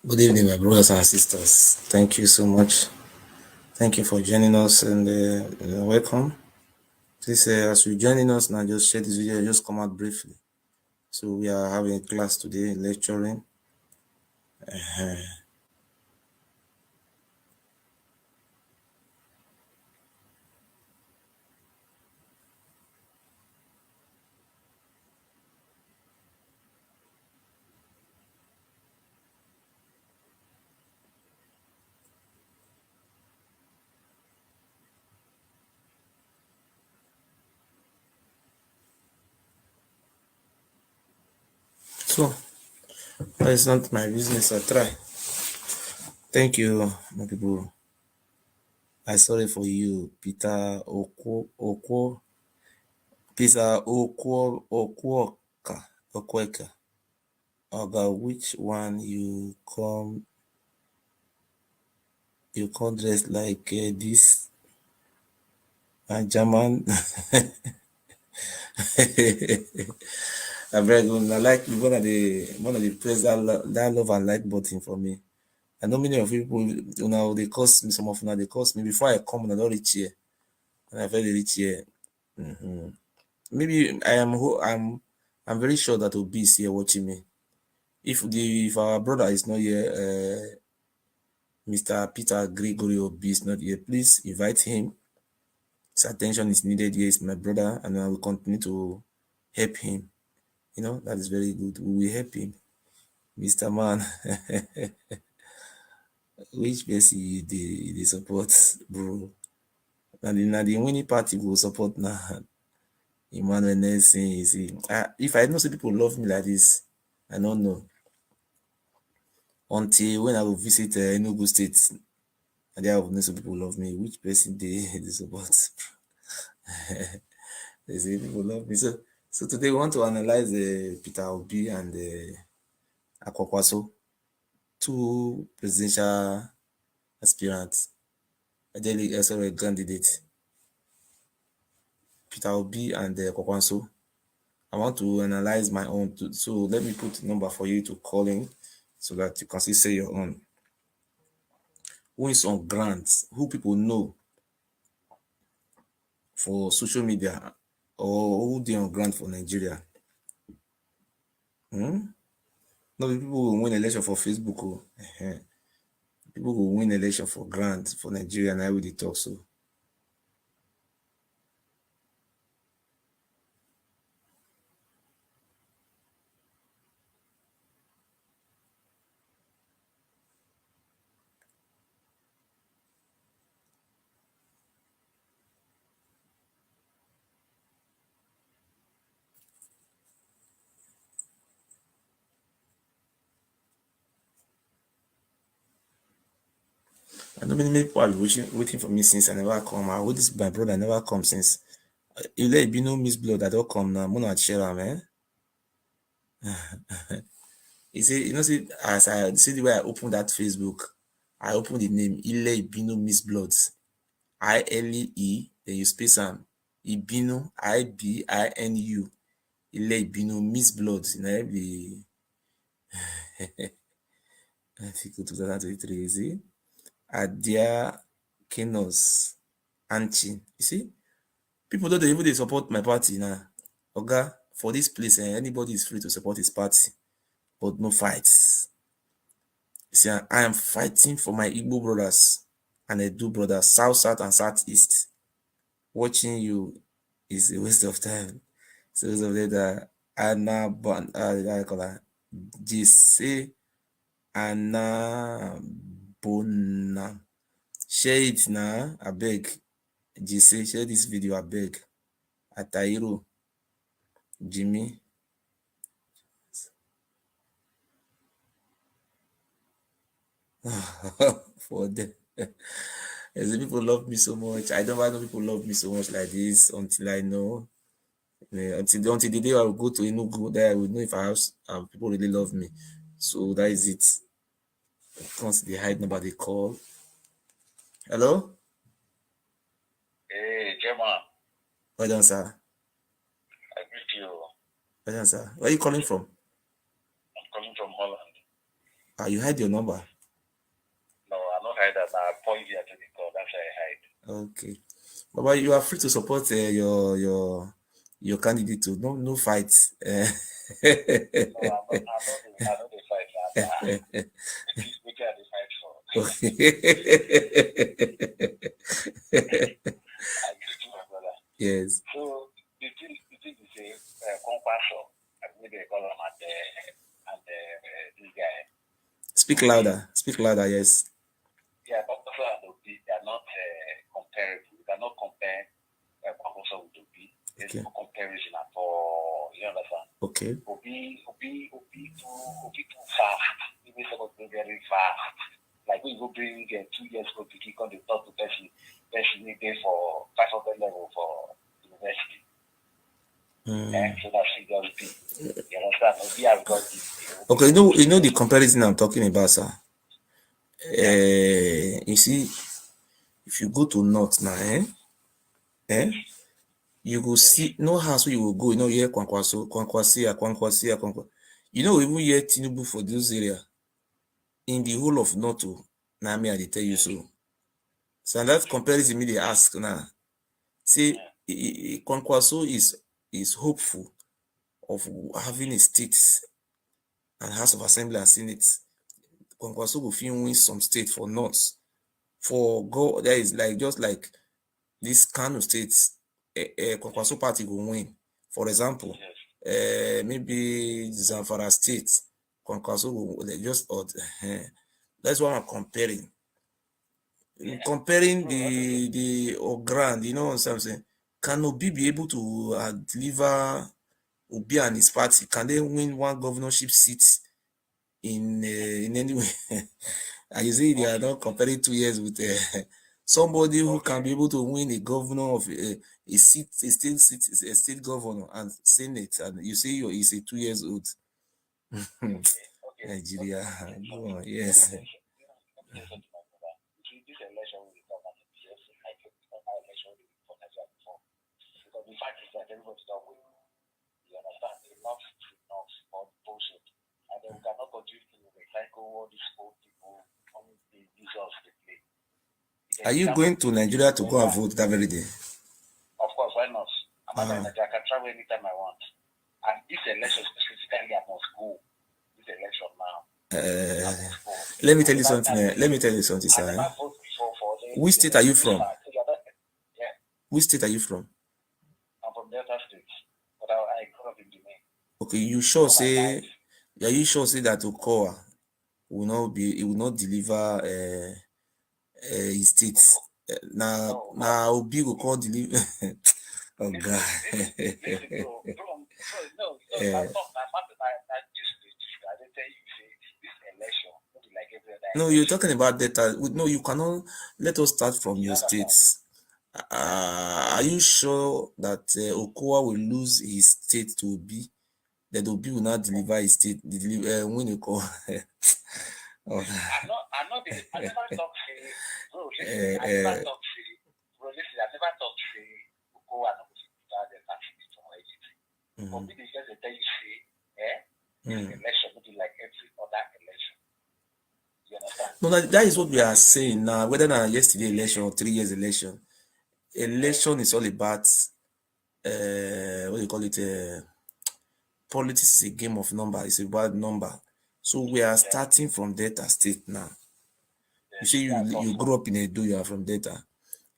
Good evening, my brothers and sisters. Thank you so much. Thank you for joining us and welcome. Please, as you're joining us now, just share this video, just come out briefly. So, we are having a class today, lecturing. So, it's not my business, I try. Thank you, my people. I sorry for you, Peter Okweka. About which one you come dress like this German. I'm very good. I like one of the press that love and like button for me. I know many of people, they cost me some of now. They cost me before I come and I don't reach here, and I very reach here. Maybe I'm very sure that Obi is here watching me. If our brother is not here, Mr. Peter Gregory Obi is not here, please invite him. His attention is needed. Here is my brother, and I will continue to help him. That is very good. We will help him, Mr. Man. Which person they support, bro? Now the winning party will support now. Emmanuel Nelson, you see. If I know some people love me like this, I don't know. Until when I will visit Enugu State, and there I will know some people love me. Which person they support? They say people love me. So today we want to analyze Peter Obi and Kwankwaso, two presidential aspirants, a candidate. Peter Obi and Kwankwaso. I want to analyze my own too. So let me put a number for you to call in so that you can still say your own. Who is on grants? Who people know for social media, or who they on grant for Nigeria? No, people will win election for Facebook. People will win election for grant for Nigeria, and I will talk so. I know many people are waiting for me since I never come. I hold this my brother never come since. You let it be no miss blood. I don't come now. Mona share man. You see, see, as I see the way I opened that Facebook, I opened the name Ile Ibino Miss Bloods. ILE, then you space am. Ibino, IBINU. Ile Ibino Miss Bloods. You know, be Atiku 2023, you see? Adia Kenos Anchin. You see? People don't even they support my party now. Oga, for this place, anybody is free to support his party, but no fights. See, I am fighting for my Igbo brothers and Edo brothers, South, South, and Southeast. Watching you is a waste of time. So, it's a waste of data. Anna I call her JC Anna Bona. Share it now, I beg. JC, share this video, I beg. Atairo, Jimmy. For them. As people love me so much. I don't know people love me so much like this until I know. Until the day I will go to Enugu, there I will know if I have people really love me. So that is it. Once they hide, nobody call. Hello? Hey, Gemma. Well done, sir. I greet you. Well done, sir. Where are you calling from? I'm calling from Holland. You hide your number? No, I'm not hide that. I point here to the call. That's why I hide. Okay. Baba, you are free to support your candidate too. No fights. No, I know the fight. Which are the fight for? I greet you, my brother. Yes. So the thing is say Kwankwaso, I believe they call him and this guy. Speak louder. Speak louder. Yes. Yeah, Kwankwaso and Obi, they are not comparable. You cannot compare Kwankwaso with Obi. There's no comparison at all. You understand? Okay. Obi too fast. Even supposed to be very fast. Like we go bring 2 years ago to kick on the top to person need there for 500 level for university. So that's security. You understand? Obi has got it. Okay, you know the comparison I'm talking about, sir. You see, if you go to North now, you will see no house where you will go, you know, hear Kwankwaso, Kwankwaso. You know, even hear Tinubu for those area. In the whole of North, now me I tell you so. So that comparison me they ask now. See, Kwankwaso is hopeful of having a state and House of Assembly and Senate. Kwankwaso will feel win some state for North. For God, there is like just like this kind of states, Kwankwaso party will win. For example, maybe Zamfara State, Kwankwaso will just that's what I'm comparing. Comparing the Grand, you know what I'm saying? Can Obi be able to deliver Obi and his party? Can they win one governorship seat in any way? And you see, they are not comparing 2 years with somebody who can be able to win a governor of a state governor and senate, and you say he's a 2 years old. Nigeria, go on, yes. Because the fact is that everybody's not winning. You understand? Enough for bullshit. And then we cannot continue to recycle all these old people on the results they play. Are you going to Nigeria to go and vote that very day? Of course, why not? I'm not Nigeria. I can travel anytime I want. And this election specifically, I must go. This election now. Let me tell you something, sir. Which state are you from? Yeah. Which state are you from? I'm from Delta State, but I grew up in the main. Okay, are you sure say that Okowa will not deliver his states? Now Obi will call deliver. Oh God. I didn't tell you, this election will be like every other No, you're talking about data. No, you cannot. Let us start from your states. Are you sure that Okowa will lose his state to Obi? That Obi will not deliver his state, when you call. Oh. I never talk say, bro, listen, I never talk say, bro, listen, I never talk say, Okowa not going to start the taxi from agency. But me, they just tell you say, this election will be like every other election. You understand? No, that is what we are saying now. Whether now yesterday election or 3 years election, election is all about what do you call it? Politics is a game of number. It's about number. So we are starting from Delta State now. You say you grew up in Edo, you are from Delta.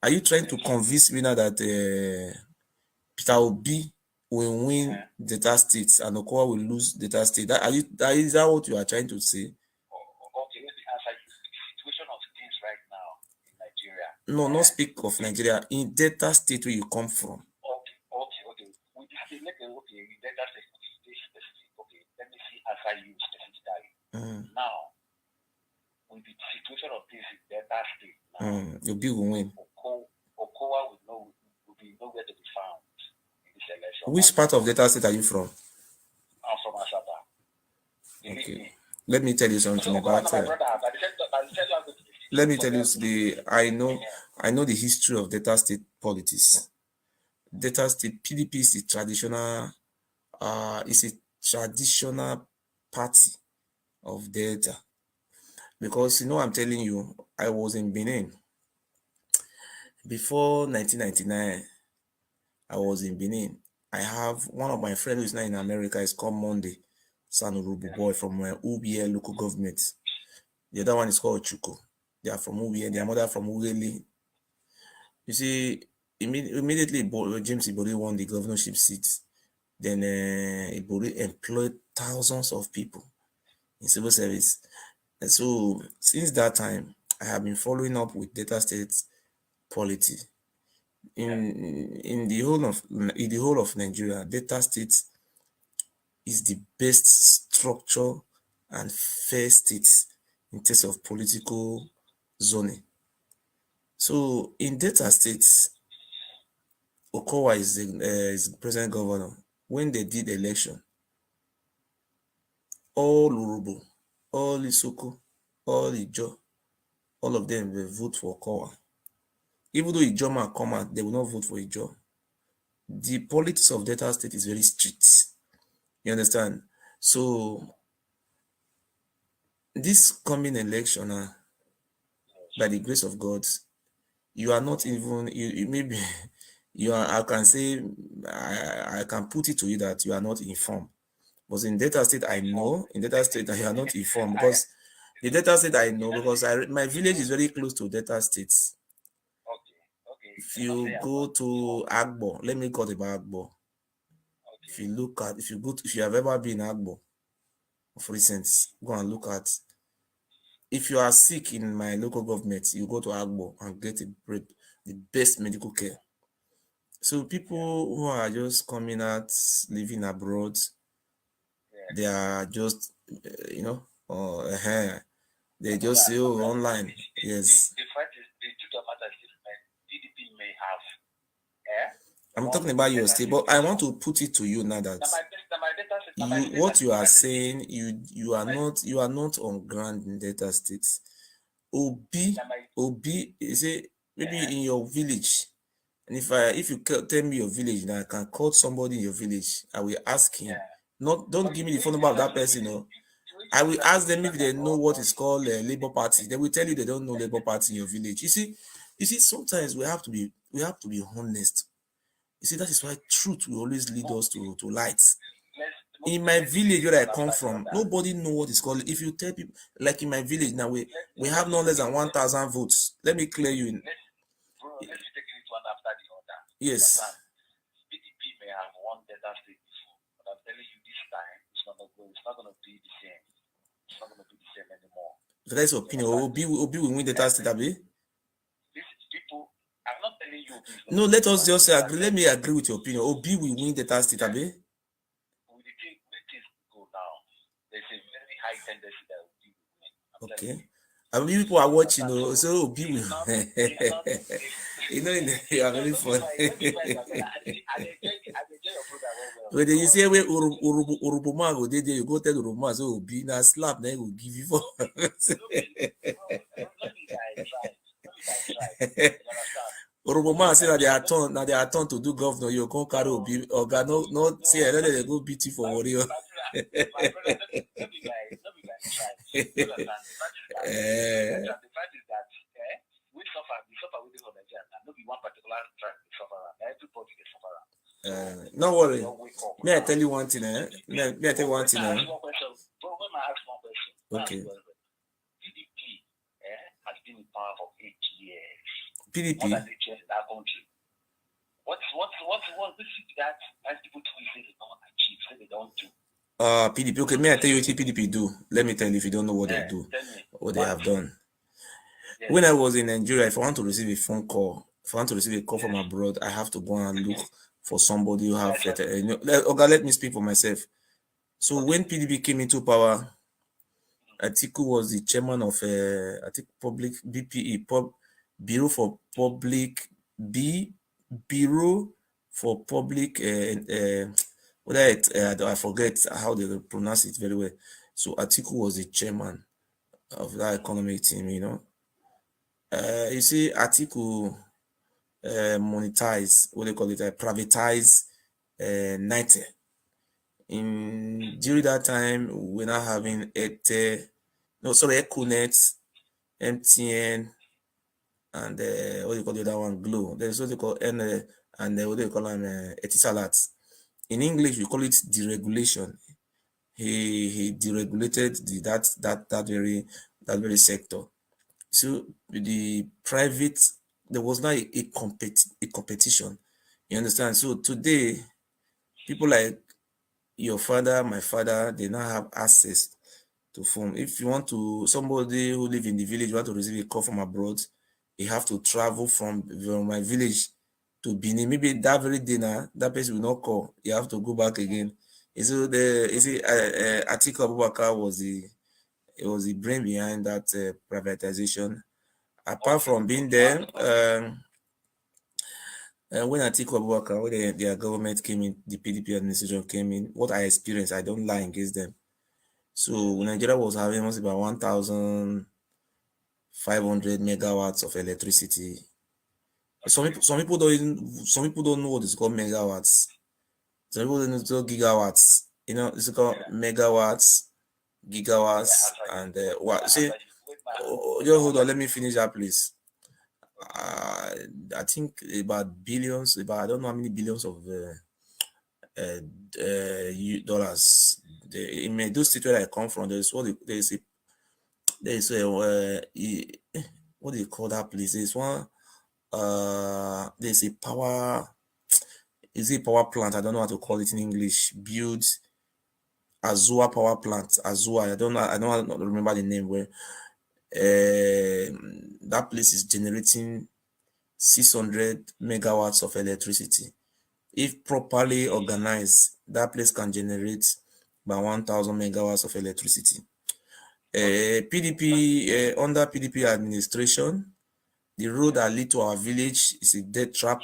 Are you trying to convince me now that Peter Obi will win Delta State and Okowa will lose Delta State? Is that what you are trying to say? Okay, let me answer you. The situation of things right now in Nigeria. No, not speak of Nigeria. In Delta State where you come from. Okay. We just in Delta State, specific. Okay, let me see answer you specifically. Now, with the situation of things in Delta State now, Obi will win. Okowa will be nowhere to be found in this election. Which part of Delta State are you from? I'm from Asaba. Okay. Let me tell you something about. Let me tell you I know the history of Delta State politics. Delta State PDP is a traditional party of Delta. Because I'm telling you, I was in Benin. Before 1999, I was in Benin. I have one of my friends who is now in America, is called Monday, San Urubu boy from UBA local government. The other one is called Atiku. They are from UBA, their mother from Ugeli. You see, immediately James Ibori won the governorship seat. Then Ibori employed thousands of people in civil service. And so since that time, I have been following up with Delta State polity. In the whole of Nigeria, Delta State is the best structure and fair state in terms of political zoning. So in Delta State, Okowa is the present governor. When they did election, all Urubu, all Isoko, all Ijo, all of them will vote for Okowa. Even though Ijoma come out, they will not vote for Ijo. The politics of Delta State is very strict. You understand? So this coming election, by the grace of God, you are not even you maybe you are. I can say I can put it to you that you are not informed. But in Delta State, I know in Delta State that you are not informed, because the Delta State I know, because my village is very close to Delta State. Okay. If you go to Agbo, let me talk about Agbo. If you have ever been in Agbo, for instance, go and look at. If you are sick in my local government, you go to Agbo and get the best medical care. So people who are just coming out, living abroad, they are just, they just say, oh, online. Yes. The fact is, the truth of matter is that PDP may have. I'm talking about your state, but I want to put it to you now that what you are saying, you are not on ground in Delta State. Obi, you say maybe in your village, and if you tell me your village, now I can call somebody in your village. I will ask him. Don't give me the phone number of that person. I will ask them if they know what is called a Labour Party. They will tell you they don't know Labour Party in your village. You see, sometimes we have to be honest. You see, that is why truth will always lead us to light. In my village where I come from, nobody know what is called. If you tell people, like in my village now, we have no less than 1,000 votes. Let me clear you in. Let's take it one after the other. Yes. PDP may have won Delta State before, but I'm telling you this time, it's not going to be the same. It's not going to be the same anymore. So that's your opinion. Obi will win Delta State, Abi? People, I'm not telling you. No, let us just agree. Let me agree with your opinion. Obi will win Delta State, Abi? With the things go now, there's a very high tendency that Obi will win. Okay. I mean, people are watching, so Obi will. You know, you are very funny. But then you say, where Urubuma go, you go tell Urubuma, so Obi, now slap, then he will give you for. Urubuma say that they are turn to do governor, you can't carry Obi, or God, no, say, I know they go beat you for warrior. No worry. May I tell you one thing? May I tell you one thing? Okay. PDP has been in power for 8 years. PDP. More than they changed that country. What's this that people say they don't achieve, say they don't do? PDP. Okay, may I tell you what PDP do? Let me tell you if you don't know what they do, what they have done. Yes. When I was in Nigeria, if I want to receive a phone call, if I want to receive a call from abroad, I have to go and look for somebody who have okay, let me speak for myself. So when PDP came into power, Atiku was the chairman of Atiku Public BPE, Bureau for Public Bureau for Public. I forget how they pronounce it very well. So Atiku was the chairman of that economic team. You see, Atiku monetize, what they call it, privatize Nitel. During that time, we're not having Econet, MTN, and what do you call the other one, Glo. There's what they call and what do you call them, Etisalat. In English, we call it deregulation. He deregulated that very sector. So the private, there was not a competition. You understand? So today, people like your father, my father, they now have access to phone. If you want to, somebody who live in the village want to receive a call from abroad, you have to travel from my village to Benin. Maybe that very dinner, that person will not call. You have to go back again. So Atiku Abubakar was the brain behind that privatization. Apart from being there, when Atiku Abubakar, when their government came in, the PDP administration came in, what I experienced, I don't lie against them. So Nigeria was having almost about 1,500 megawatts of electricity. Some people don't know what is called megawatts. Some people don't know gigawatts. It's called megawatts, gigawatts, and what? See, just hold on. Let me finish that, please. I think about billions. I don't know how many billions of dollars. In those states where I come from, there's a what do you call that place? There's one. There's a power. Is it power plant? I don't know how to call it in English. Built Azua power plant. Azua. I don't remember the name. Where that place is generating 600 megawatts of electricity. If properly organized, that place can generate about 1,000 megawatts of electricity. PDP, under PDP administration, the road that lead to our village is a death trap.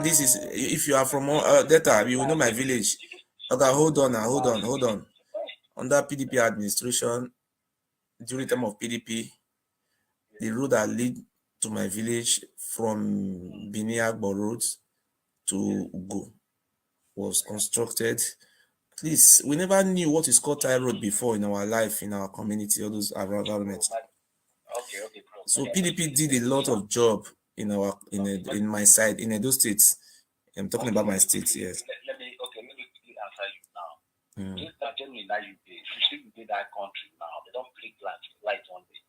This is, if you are from Delta, you will know my village. Okay, hold on. Under PDP administration, during the time of PDP, the road that lead to my village from Biniagbo Road to Ugo was constructed. At least we never knew what is called tie road before in our life, in our community, all those environments. Okay. So PDP did a lot of job in my side in Edo State. I'm talking about my state, yes. Let me quickly answer you now. Just tell me now you did that country now. They don't blink light one day.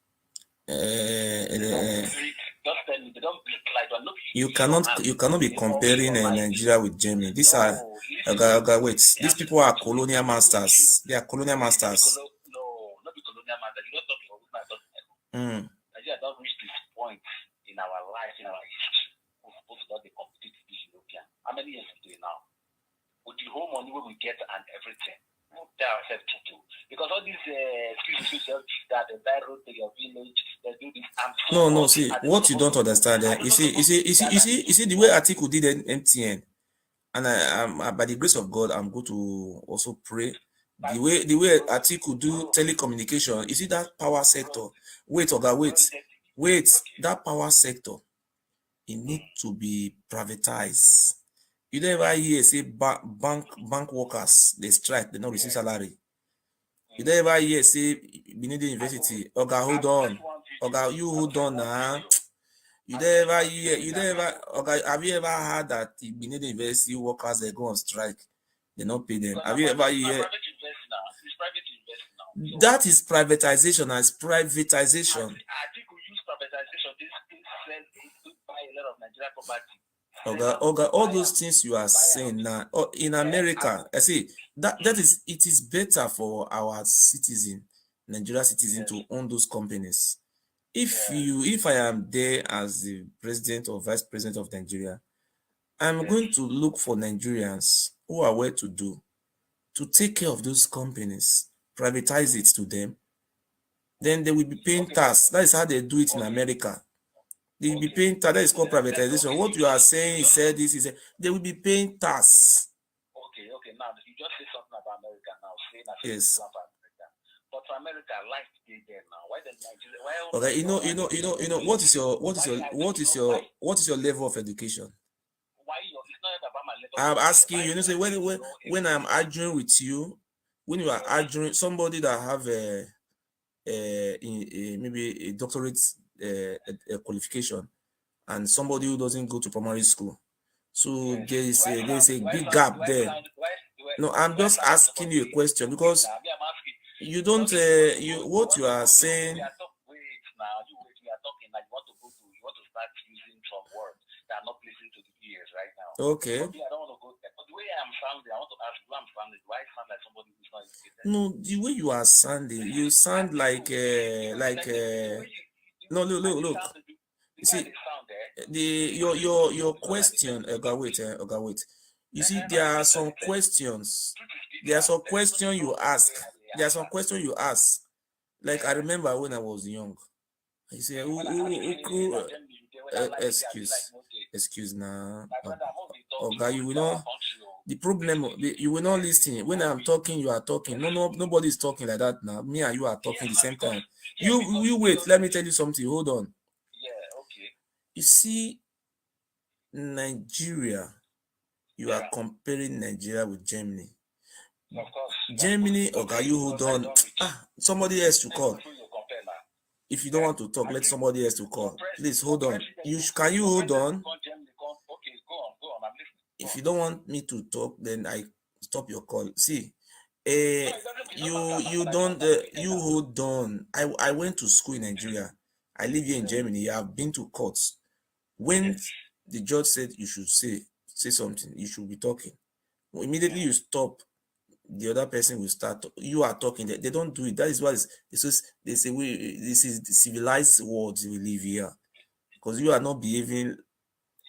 Just tell me they don't blink light one. You cannot be comparing Nigeria with Germany. These are wait. These people are colonial masters. They are colonial masters. No, not the colonial masters. You don't talk about what Nigeria don't reach this point in our life, in our history. We're supposed to not be competitive with European. How many years we do now? With the whole money we get and everything, themselves to do. Because all these excuses that the bad road to your village, they do this. No. See, what you don't understand, you see the way Atiku did MTN, and I by the grace of God, I'm going to also pray. The way Atiku do telecommunication, you see that power sector. Wait, that power sector, it need to be privatized. You never hear say bank workers they strike, they not receive salary. You never hear say Benedict University, Oga hold on, Oga you hold on now. You never okay, have you ever heard that the Benedict University workers they go on strike? They not pay them. Have you ever heard? That is privatization as privatization. I think we use privatization. This buy a lot of Nigerian property. All those things you are saying now in America, I see that is it is better for our citizen, Nigeria citizen, to own those companies. If I am there as the president or vice president of Nigeria, I'm going to look for Nigerians who are well to do to take care of those companies, privatize it to them. Then they will be paying tax. That is how they do it in America. They will be paying tax. That is called privatization. What you are saying, they will be paying tax. Okay. Now you just say something about America now, saying that yes. But for America, life is there now. Why the Nigeria? Okay, what is your level of education? Why it's not about my level. I'm asking you. You know, say when I'm arguing with you, when you are arguing somebody that have maybe a doctorate a qualification, and somebody who doesn't go to primary school, so there's a big gap there. No, I'm just asking you a question because you don't what you are saying. We are talking like you want to start using some words that are not pleasing to the ears right now. Okay. I don't want to go there. But the way I'm sounding, I want to ask you, I'm sounding. Do I sound like somebody who's not educated? No, the way you are sounding, you sound like no, look. You see, your question, wait. You see, there are some questions. There are some questions you ask. Like I remember when I was young. I say, excuse now. Okay, you will not. The problem, you will not listen. When I'm talking, you are talking. Nobody is talking like that now. Me and you are talking the same time. You wait. Let me tell you something. Hold on. Yeah, okay. You see, Nigeria. You are comparing Nigeria with Germany. Of course. Germany, okay, you hold on. Somebody else to call. If you don't want to talk, let somebody else to call. Please hold on. Can you hold on? Okay, go on. I'm listening. If you don't want me to talk, then I stop your call. See, you don't you hold on. I went to school in Nigeria. I live here in Germany. I've been to courts. When the judge said you should say something, you should be talking. Immediately you stop, the other person will start. You are talking. They don't do it. That is why they say this is the civilized world we live here, because you are not behaving.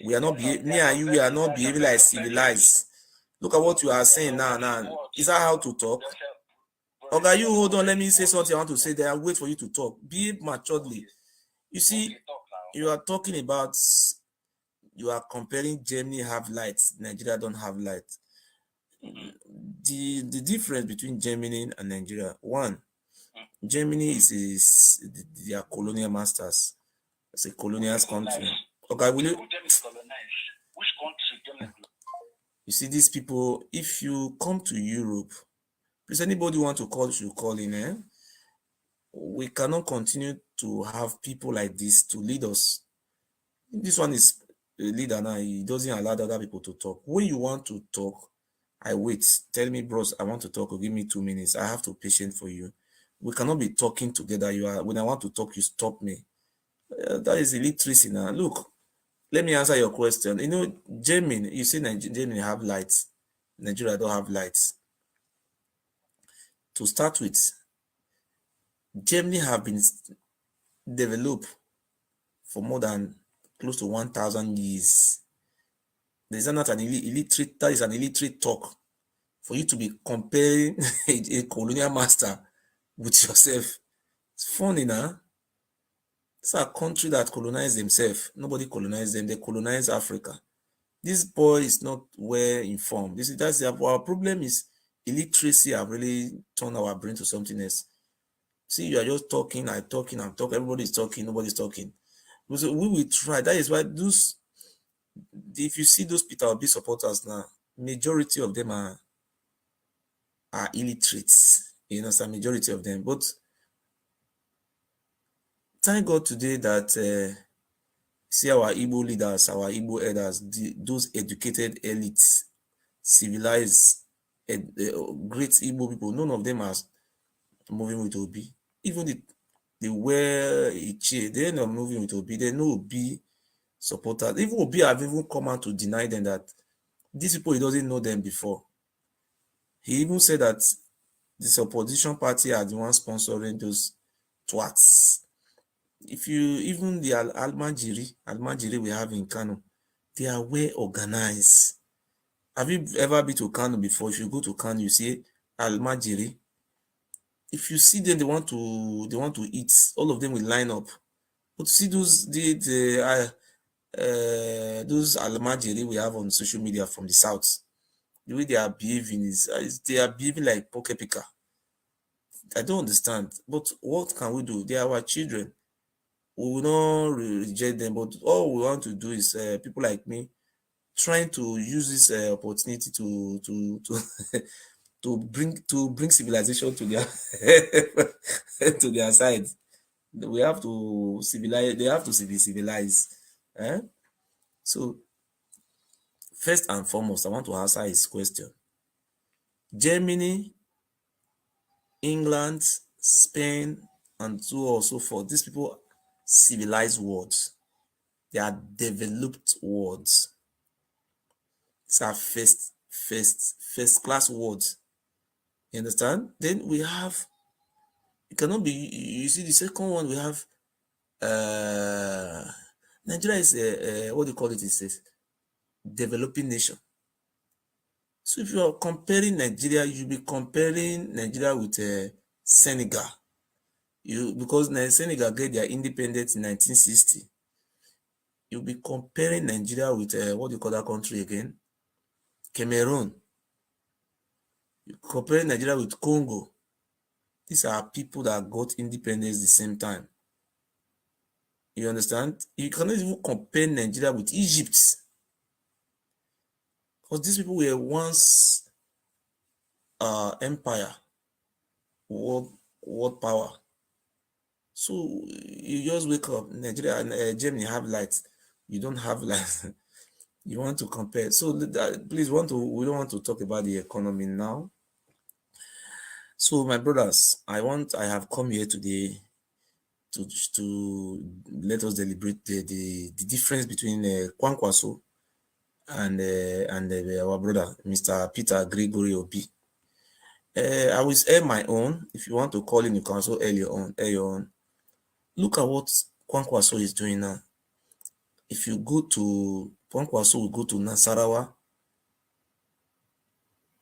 We are not behaving. Me and you, we are not behaving like civilized. Look at what you are saying now. Is that how to talk? Okay, you hold on. Let me say something I want to say there. I'll wait for you to talk. Behave maturely. You see, you are talking about. You are comparing Germany have lights, Nigeria don't have lights. The difference between Germany and Nigeria, one, Germany is their colonial masters. It's a colonial country. Okay, will you? Which country? You see, these people, if you come to Europe, please, anybody want to call, should call in. We cannot continue to have people like this to lead us. This one is a leader now. He doesn't allow other people to talk. When you want to talk, I wait. Tell me, bros, I want to talk, or give me 2 minutes. I have to patient for you. We cannot be talking together. When I want to talk, you stop me. That is illiteracy now. Look, let me answer your question. You know, Germany, you say Germany have lights. Nigeria don't have lights. To start with, Germany have been developed for more than close to 1,000 years. That is an illiterate talk for you to be comparing a colonial master with yourself. It's funny now. It's a country that colonized themselves. Nobody colonized them. They colonized Africa. This boy is not well informed. That's our problem is illiteracy have really turned our brain to something else. See, you are just talking, I'm talking, everybody's talking, nobody's talking. So we will try. That is why those, if you see those Peter Obi supporters now, majority of them are illiterates. You know, some majority of them. But thank God today that see our Igbo leaders, our Igbo elders, those educated elites, civilized, great Igbo people, none of them are moving with Obi. Even the way they're not moving with Obi. They know Obi supporters. Even Obi have even come out to deny them that these people, he doesn't know them before. He even said that this opposition party are the ones sponsoring those twats. If you, even the Almajiri we have in Kano, they are well organized. Have you ever been to Kano before? If you go to Kano, you see Almajiri. If you see them, they want to eat. All of them will line up. But see those those Almajiri we have on social media from the south, the way they are behaving is they are behaving like pocket picker. I don't understand. But what can we do? They are our children. We will not reject them, but all we want to do is people like me trying to use this opportunity to to bring civilization to their to their side. We have to civilize. They have to be civilized. Eh? So first and foremost, I want to answer his question. Germany, England, Spain, and so on and so forth. These people civilized words. They are developed words. These are first class words. You understand? Then we have, it cannot be, you see the second one we have, Nigeria is what do you call it? It says developing nation. So if you are comparing Nigeria, you'll be comparing Nigeria with Senegal. Because Senegal get their independence in 1960. You'll be comparing Nigeria with what do you call that country again? Cameroon. You compare Nigeria with Congo. These are people that got independence the same time. You understand? You cannot even compare Nigeria with Egypt. Because these people were once empire, world power. So you just wake up, Nigeria and Germany have lights. You don't have lights. You want to compare. So please, we don't want to talk about the economy now. So my brothers, I have come here today to let us deliberate the difference between Kwankwaso and our brother Mr. Peter Gregory Obi. I will air my own. If you want to call in, you can also air your own. Look at what Kwankwaso is doing now. If you go to Kwankwaso, will go to Nasarawa,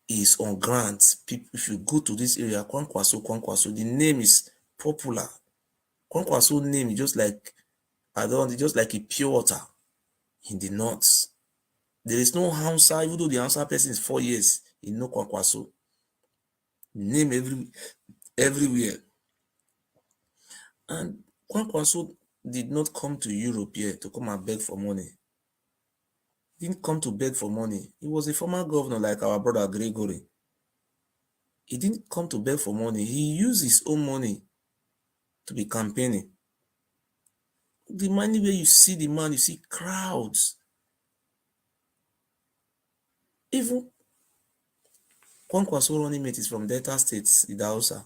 is on grants. If you go to this area, Kwankwaso, the name is popular. Kwankwaso name is just like a pure water in the north. There is no Hausa, even though the Hausa person is 4 years, he know Kwankwaso. Name everywhere. And Kwankwaso did not come to Europe here to come and beg for money. He didn't come to beg for money. He was a former governor like our brother Gregory. He didn't come to beg for money. He used his own money to be campaigning. The money where you see the man, you see crowds. Even Kwankwaso running mate is from Delta State, Idausa.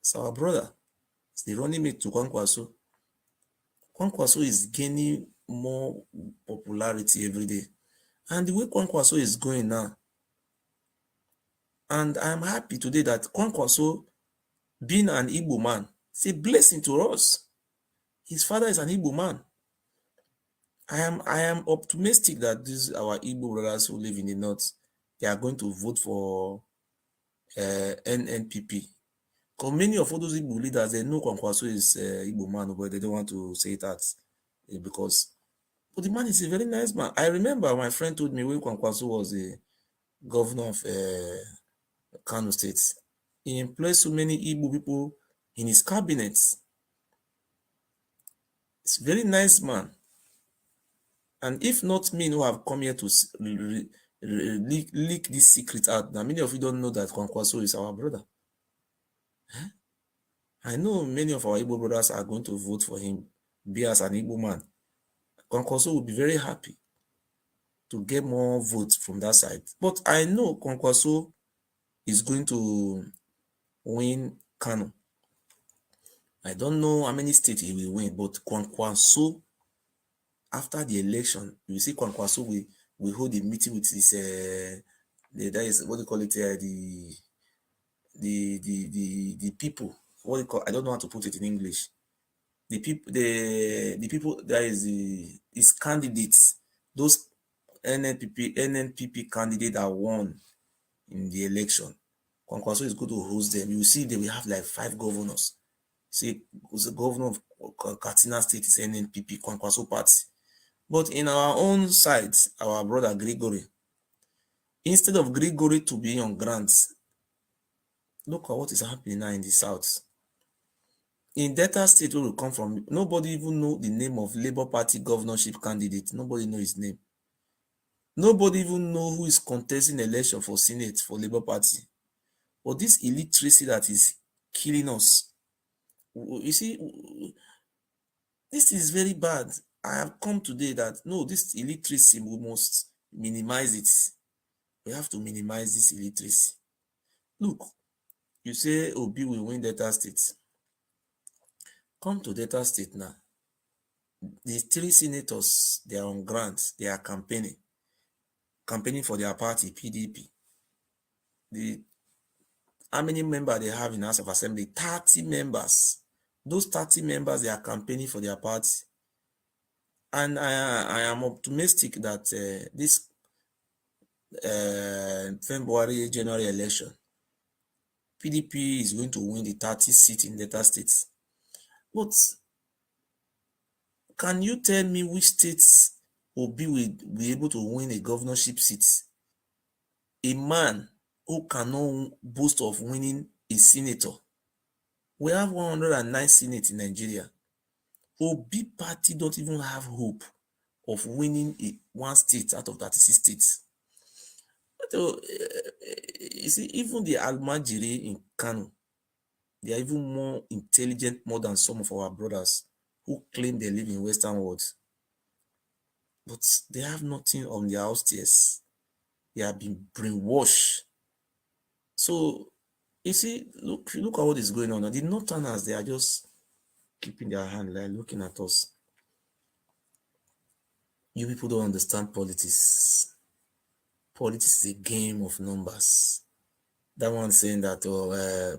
It's our brother. It's the running mate to Kwankwaso. Kwankwaso is gaining more popularity every day. And the way Kwankwaso is going now, and I'm happy today that Kwankwaso, being an Igbo man, it's a blessing to us. His father is an Igbo man. I am optimistic that these our Igbo brothers who live in the north, they are going to vote for NNPP. Because many of all those Igbo leaders, they know Kwankwaso is Igbo man, but they don't want to say it out because. But the man is a very nice man. I remember my friend told me when Kwankwaso was a governor of Kano State, he employed so many Igbo people in his cabinet. It's a very nice man. And if not me who have come here to leak this secret out, now many of you don't know that Kwankwaso is our brother. I know many of our Igbo brothers are going to vote for him, be as an Igbo man. Kwankwaso will be very happy to get more votes from that side. But I know Kwankwaso is going to win Kano. I don't know how many states he will win, but Kwankwaso, after the election, you see Kwankwaso will hold a meeting with his, that is, what do you call it, the people, what do you call, I don't know how to put it in English. The people that is his candidates, those NNPP candidate that won in the election. Kwankwaso is going to host them. You see, they will have like 5 governors. See, the governor of Katsina State is NNPP, Kwankwaso party. But in our own side, our brother Gregory, instead of Gregory to be on grants, look at what is happening now in the south. In Delta State, where we come from, nobody even know the name of Labour Party governorship candidate. Nobody know his name. Nobody even know who is contesting election for Senate for Labour Party. But this illiteracy that is killing us, you see, this is very bad. I have come today that, no, this illiteracy, we must minimize it. We have to minimize this illiteracy. Look, you say Obi will win Delta State. Come to Delta State now. The 3 senators, they are on grants. They are campaigning for their party, PDP. How many members they have in House of Assembly? 30 members. Those 30 members, they are campaigning for their party. And I am optimistic that this February, January election, PDP is going to win the 30 seats in Delta States. But can you tell me which states Obi will be able to win a governorship seat? A man who cannot boast of winning a senator. We have 109 senates in Nigeria. Obi party don't even have hope of winning one state out of 36 states. So, you see, even the Almajiri in Kano, they are even more intelligent more than some of our brothers who claim they live in Western world. But they have nothing on their outstairs. They have been brainwashed. So, you see, look at what is going on. The Northerners, they are just keeping their hand, like looking at us. You people don't understand politics. Politics is a game of numbers. That one saying that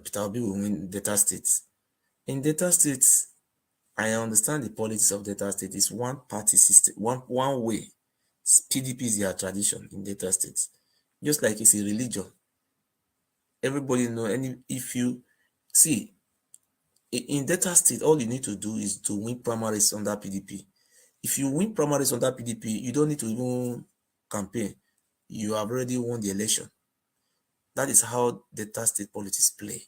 Peter Obi will win Delta State. In Delta State, I understand the politics of Delta State is one party system, one way. PDP is their tradition in Delta State. Just like it's a religion. Everybody know, if you see, in Delta State, all you need to do is to win primaries under PDP. If you win primaries under PDP, you don't need to even campaign. You have already won the election. That is how Delta State politics play.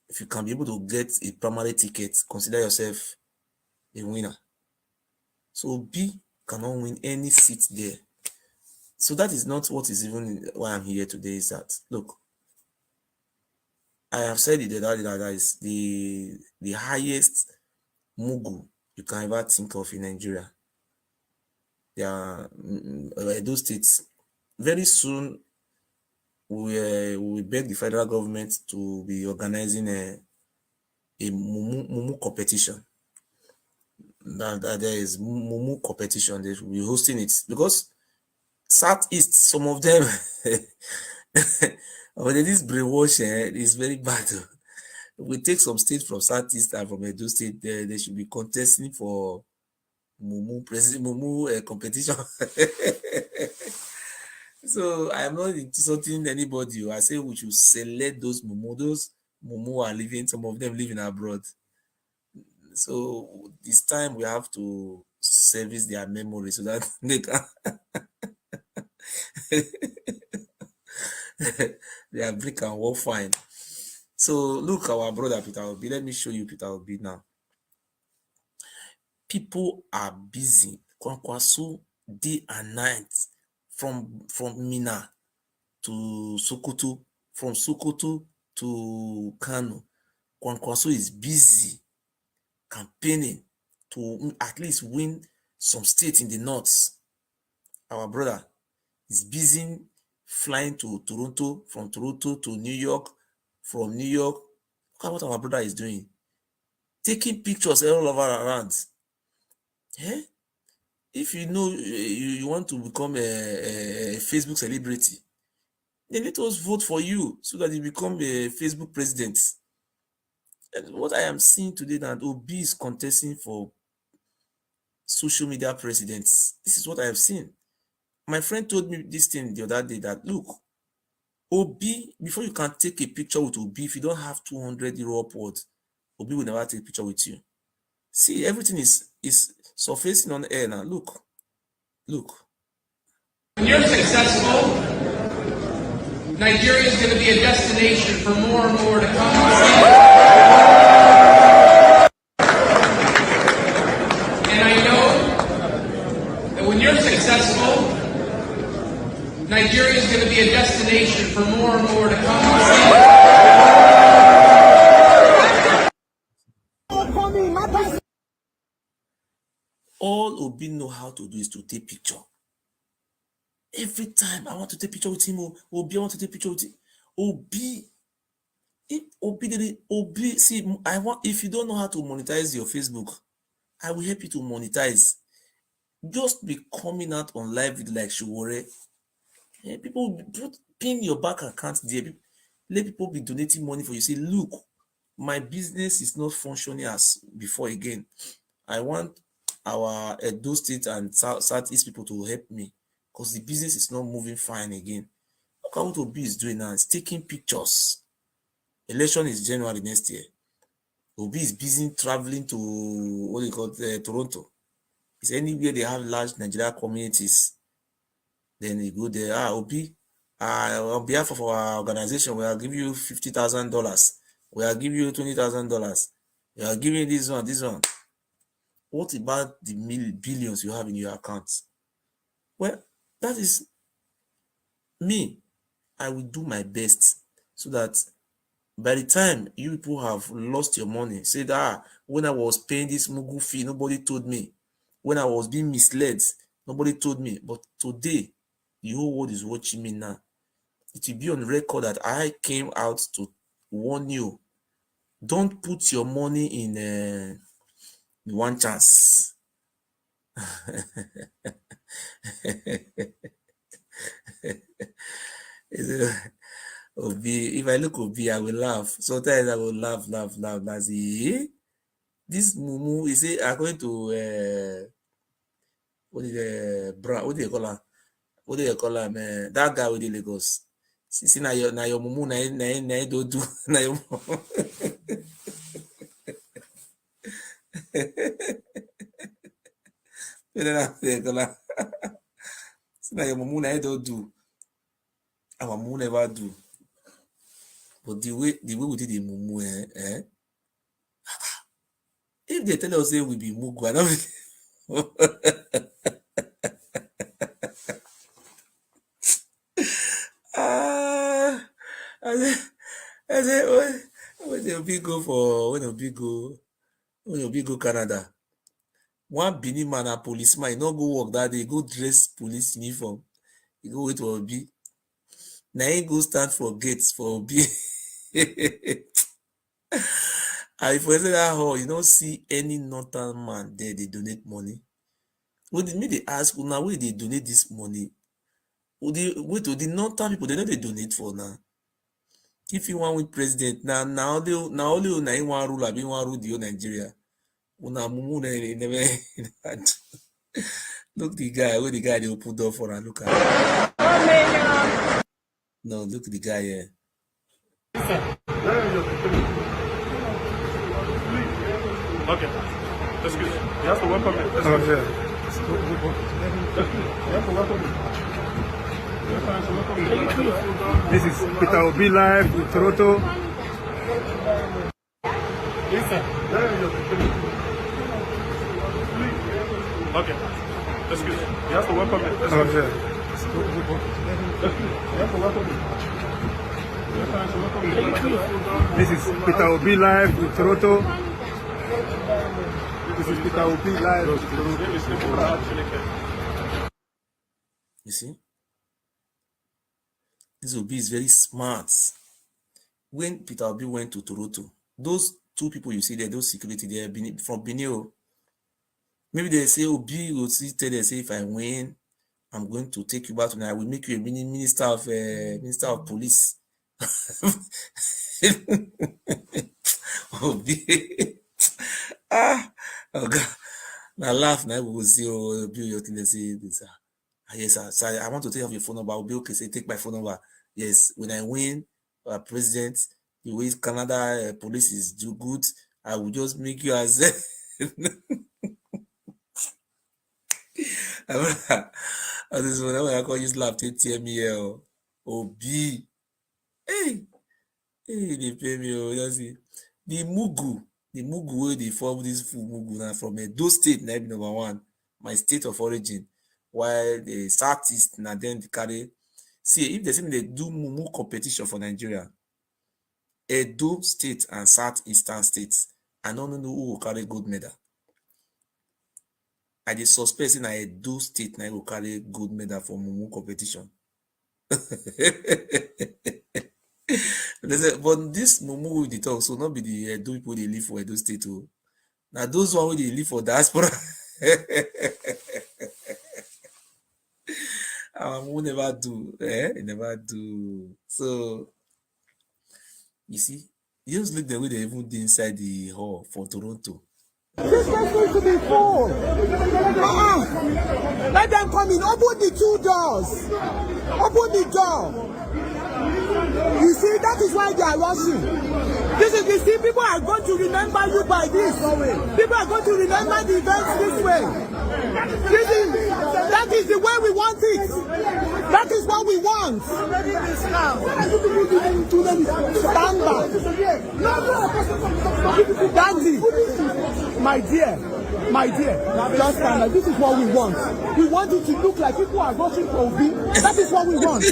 If you can be able to get a primary ticket, consider yourself a winner. So B cannot win any seat there. So that is not what is even why I'm here today, is that, look, I have said it that is the highest mugu you can ever think of in Nigeria. They are those states. Very soon, we beg the federal government to be organizing a mumu competition. That there is mumu competition. They will be hosting it because Southeast, some of them, this brainwashing is very bad. We take some states from Southeast and from Edo State, they should be contesting for mumu competition. So I'm not insulting anybody. I say we should select those mumu. Those mumu are living, some of them living abroad. So this time we have to service their memory so that they can their brick can work fine. So look, our brother Peter Obi. Let me show you Peter Obi now. People are busy. Kwankwaso day and night from Mina to Sokoto, from Sokoto to Kano. Kwankwaso is busy campaigning to at least win some states in the north. Our brother is busy flying to Toronto, from Toronto to New York, from New York. Look at what our brother is doing. Taking pictures all over around. Eh? If you know you want to become a Facebook celebrity, then let us vote for you so that you become a Facebook president. And what I am seeing today, that Obi is contesting for social media presidents. This is what I have seen. My friend told me this thing the other day, that look, Obi, before you can take a picture with Obi, if you don't have 200 euro upwards, Obi will never take a picture with you. See, everything is surfacing on air now. Look. When you're successful, Nigeria is going to be a destination for more and more to come and see. And I know that when you're successful, Nigeria is going to be a destination for more and more to come and see. All Obi know how to do is to take picture. Every time I want to take picture with him, Obi, I want to take picture with him. Obi, see, if you don't know how to monetize your Facebook, I will help you to monetize. Just be coming out on live with like Showore. People pin your bank account there. Let people be donating money for you. Say, look, my business is not functioning as before again. I want our Edo State and Southeast people to help me, because the business is not moving fine again. Look at what Obi is doing now. It's taking pictures. Election is January next year. Obi is busy traveling to what they call Toronto. It's anywhere they have large Nigeria communities. Then you go there. Obi, on behalf of our organization, we are giving you $50,000. We are giving you $20,000. We are giving this one. What about the billions you have in your accounts? Well, that is me. I will do my best so that by the time you people have lost your money, say that when I was paying this Mugu fee, nobody told me. When I was being misled, nobody told me. But today, the whole world is watching me now. It will be on record that I came out to warn you. Don't put your money in one chance. Obi, if I look Obi, I will laugh. Sometimes I will laugh. That's it. This mumu, you say, according to what do they call her? What do they call her? That guy with the Lagos. See, now your mumu na do na your. See, now your mumu na don't do. Our mumu never do. But the way we did the mumu, if they tell us say we be mugu, I don't. I say, when Obi go Canada, one Benin man, a policeman, he not go work that day, go dress police uniform, he go wait for Obi. Now he go stand for gates for Obi. And if we say that hall, you don't see any northern man there, they donate money. When they ask, now where they donate this money? Wait to the northern people, they know they donate for now. If you want with president, now only one rule, I one rule the whole Nigeria. Una mumu never. Look the guy, where the guy they open door for and look at. No, look at the guy here. Okay. That's good. You have to welcome it. That's good. You have to welcome it. This is Peter Obi live in Toronto. Okay. That's good. You have to welcome it. That's good. You have to welcome it. This is Peter Obi live in Toronto. This is Peter Obi live in Toronto. You see? This Obi is very smart. When Peter Obi went to Toronto, those two people you see there, those security there, from Benin, maybe they say Obi will tell them, say, if I win, I'm going to take you back to I will make you a minister of police. Obi. Oh God. Now laugh now we will see Obi your thing they say this. Yes, sir. So I want to take off your phone number. Obi, okay, say take my phone number. Yes, when I win president, the way Canada police is do good, I will just make you as this one I call you laugh to me here. Obi. Hey, they pay me. You see. The Mugu wey dey form this full Mugu now from Edo State, na be number one, my state of origin. While the Southeast na then they carry. See, if they say they do Mumu competition for Nigeria, Edo State and Southeastern states, I don't know who will carry gold medal. I dey suspect say na Edo State na will carry gold medal for Mumu competition. But this Mumu wey dey talk so not be the Edo people they live for Edo State. Now those one wey dey live for diaspora. Who never do, never do. So you see, you just look the way they even did inside the hall for Toronto. This place needs to be full. Let them come in. Open the two doors. Open the door. You see, that is why they are rushing. You see, people are going to remember you by this. People are going to remember the events this way. That is the way we want it. That is what we want. Stand back. Dandy, my dear, just stand back. This is what we want. We want it to look like people are rushing for Obi. That is what we want.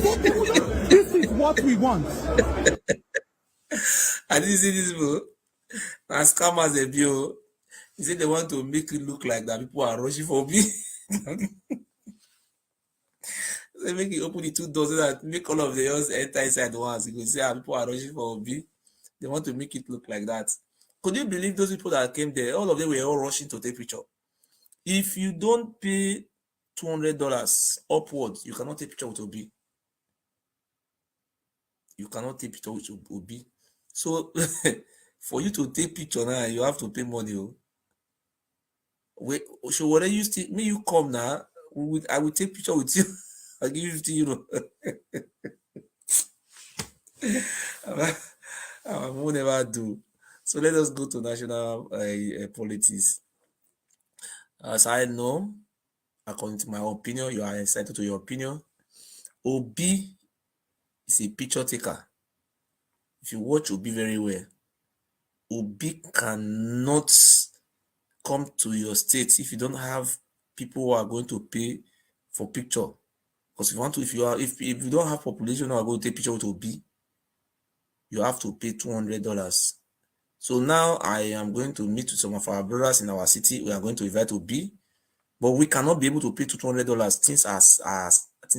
This is what we want. I didn't see this book. As scammers a view, he said they want to make it look like that people are rushing for me. They make it open the two doors so that make all of the others enter inside once. You can see how people are rushing for Obi. They want to make it look like that. Could you believe those people that came there? All of them were all rushing to take picture. If you don't pay $200 upwards, you cannot take picture with Obi. You cannot take picture with Obi. So for you to take picture now, you have to pay money. Wait, so whether you still me, you come now, I will take picture with you. I'll give you €50. I will never do. So let us go to national politics. As I know, according to my opinion, you are entitled to your opinion. Obi is a picture taker. If you watch Obi very well, Obi cannot come to your state if you don't have people who are going to pay for picture. Because if you don't have population who are going to take picture with Obi, you have to pay $200. So now I am going to meet with some of our brothers in our city. We are going to invite Obi, but we cannot be able to pay $200 things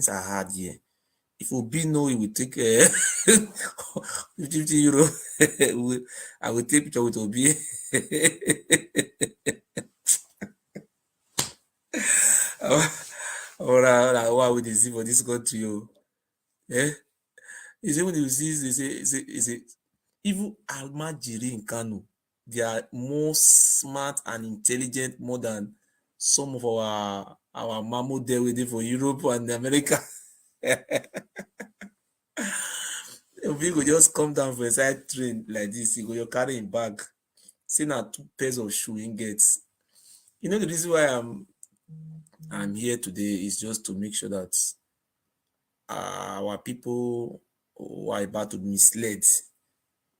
are hard here. If Obi know he will take €50, I will take picture with Obi. Why would they see for this country? Eh? You see, when you see, they say, even Almajiri in Kano, they are more smart and intelligent more than some of our Mamo there waiting for Europe and America. Obi go just come down for a side train like this. He go you carry him bag. Say na 2 pairs of shoe he gets. You know the reason why I'm here today is just to make sure that our people who are about to be misled,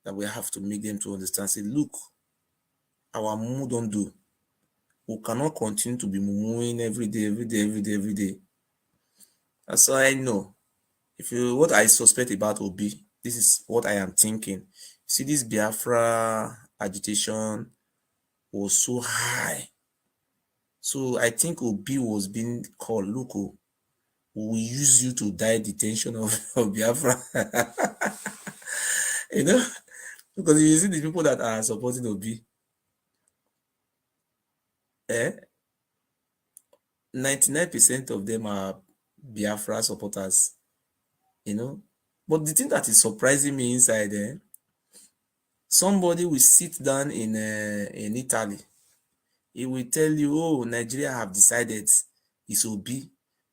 that we have to make them to understand. Say, look, our mumu don't do. We cannot continue to be mumuing every day. That's all I know. What I suspect about Obi, this is what I am thinking. See, this Biafra agitation was so high. So I think Obi was being called, look, we will use you to die the tension of Biafra. You know, because you see the people that are supporting Obi, 99% of them are Biafra supporters, you know. But the thing that is surprising me inside, somebody will sit down in Italy. He will tell you, oh, Nigeria have decided it's Obi.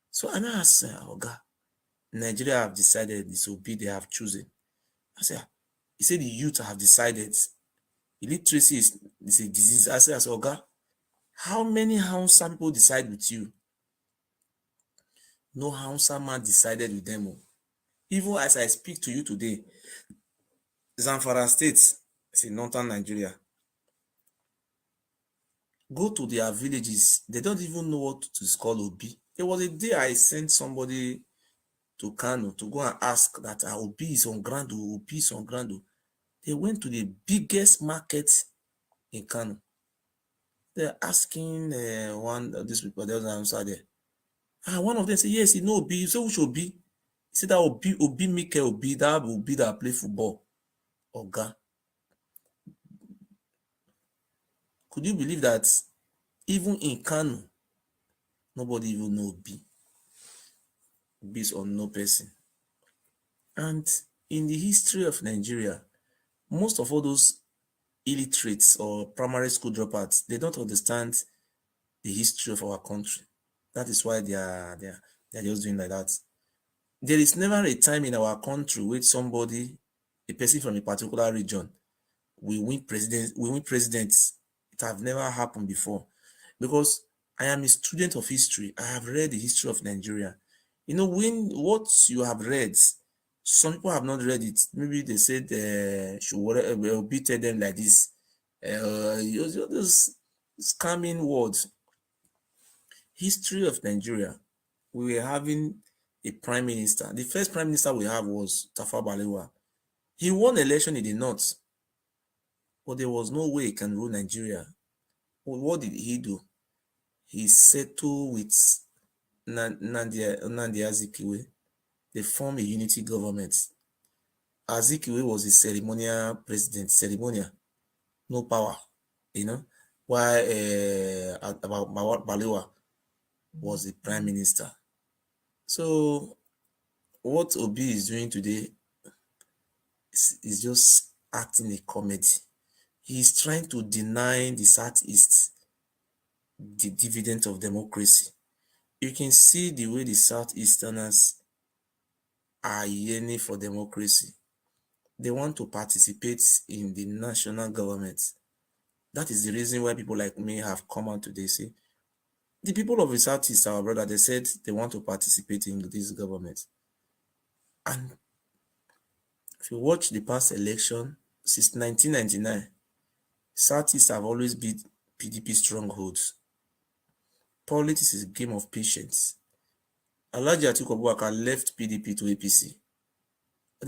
So I ask, Oga, Nigeria have decided it's Obi, they have chosen. I say, he said the youth have decided. Illiteracy is a disease. I say, Oga, how many Hausa people decide with you? No Hausa man decided with them. Even as I speak to you today, Zamfara State, it's in northern Nigeria. Go to their villages, they don't even know what to call Obi. There was a day I sent somebody to Kano to go and ask that Obi is on ground, Obi is on ground. They went to the biggest market in Kano. They're asking one of these people, there was an answer there. One of them said, yes, he know Obi. So which Obi? He said that Obi make Obi, that Obi that play football. Oga. Could you believe that even in Kano, nobody even know Obi? Obi is on no person. And in the history of Nigeria, most of all those illiterates or primary school dropouts, they don't understand the history of our country. That is why they are just doing like that. There is never a time in our country where somebody, a person from a particular region, will win presidents. It have never happened before. Because I am a student of history. I have read the history of Nigeria. You know, what you have read, some people have not read it. Maybe they said should be tell them like this. Those scamming words. History of Nigeria. We were having a prime minister. The first prime minister we have was Tafawa Balewa. He won election in the north, but there was no way he can rule Nigeria. Well, what did he do? He settled with Nnamdi Azikiwe. They formed a unity government. Azikiwe was a ceremonial president, no power, you know, while Balewa was the prime minister. So what Obi is doing today is just acting a comedy. He's trying to deny the Southeast the dividend of democracy. You can see the way the Southeasterners are yearning for democracy. They want to participate in the national government. That is the reason why people like me have come out today say, the people of the Southeast, our brother, they said they want to participate in this government. And if you watch the past election, since 1999, Southeast have always been PDP strongholds. Politics is a game of patience. Alhaji Atiku left PDP to APC.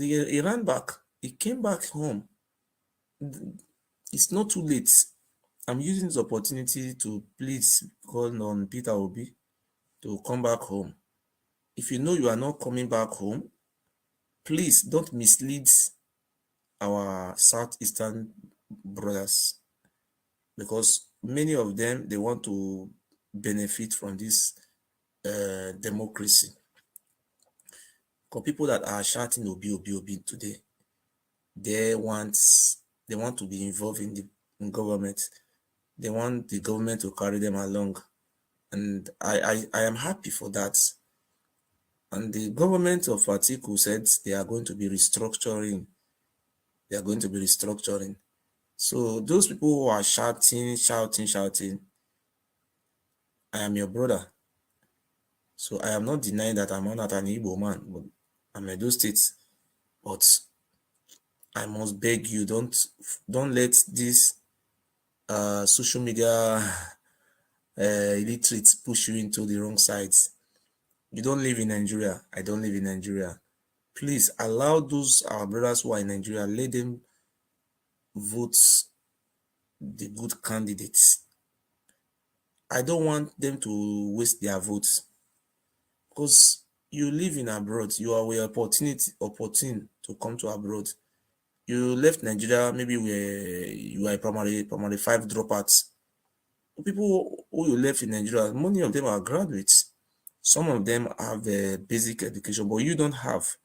He ran back. He came back home. It's not too late. I'm using this opportunity to please call on Peter Obi to come back home. If you know you are not coming back home, please don't mislead our Southeastern brothers, because many of them, they want to benefit from this democracy. Because people that are shouting Obi today, they want to be involved in government. They want the government to carry them along. And I am happy for that. And the government of Atiku said they are going to be restructuring. They are going to be restructuring. So those people who are shouting, I am your brother. So I am not denying that I'm not an Igbo man, but I'm a those states. But I must beg you, don't let this social media illiterates push you into the wrong sides. You don't live in Nigeria. I don't live in Nigeria. Please allow those our brothers who are in Nigeria, let them vote the good candidates. I don't want them to waste their votes because you live in abroad. You are with opportune to come to abroad. You left Nigeria, maybe you are primary 5 dropouts. People who you left in Nigeria, many of them are graduates. Some of them have a basic education, but you don't have.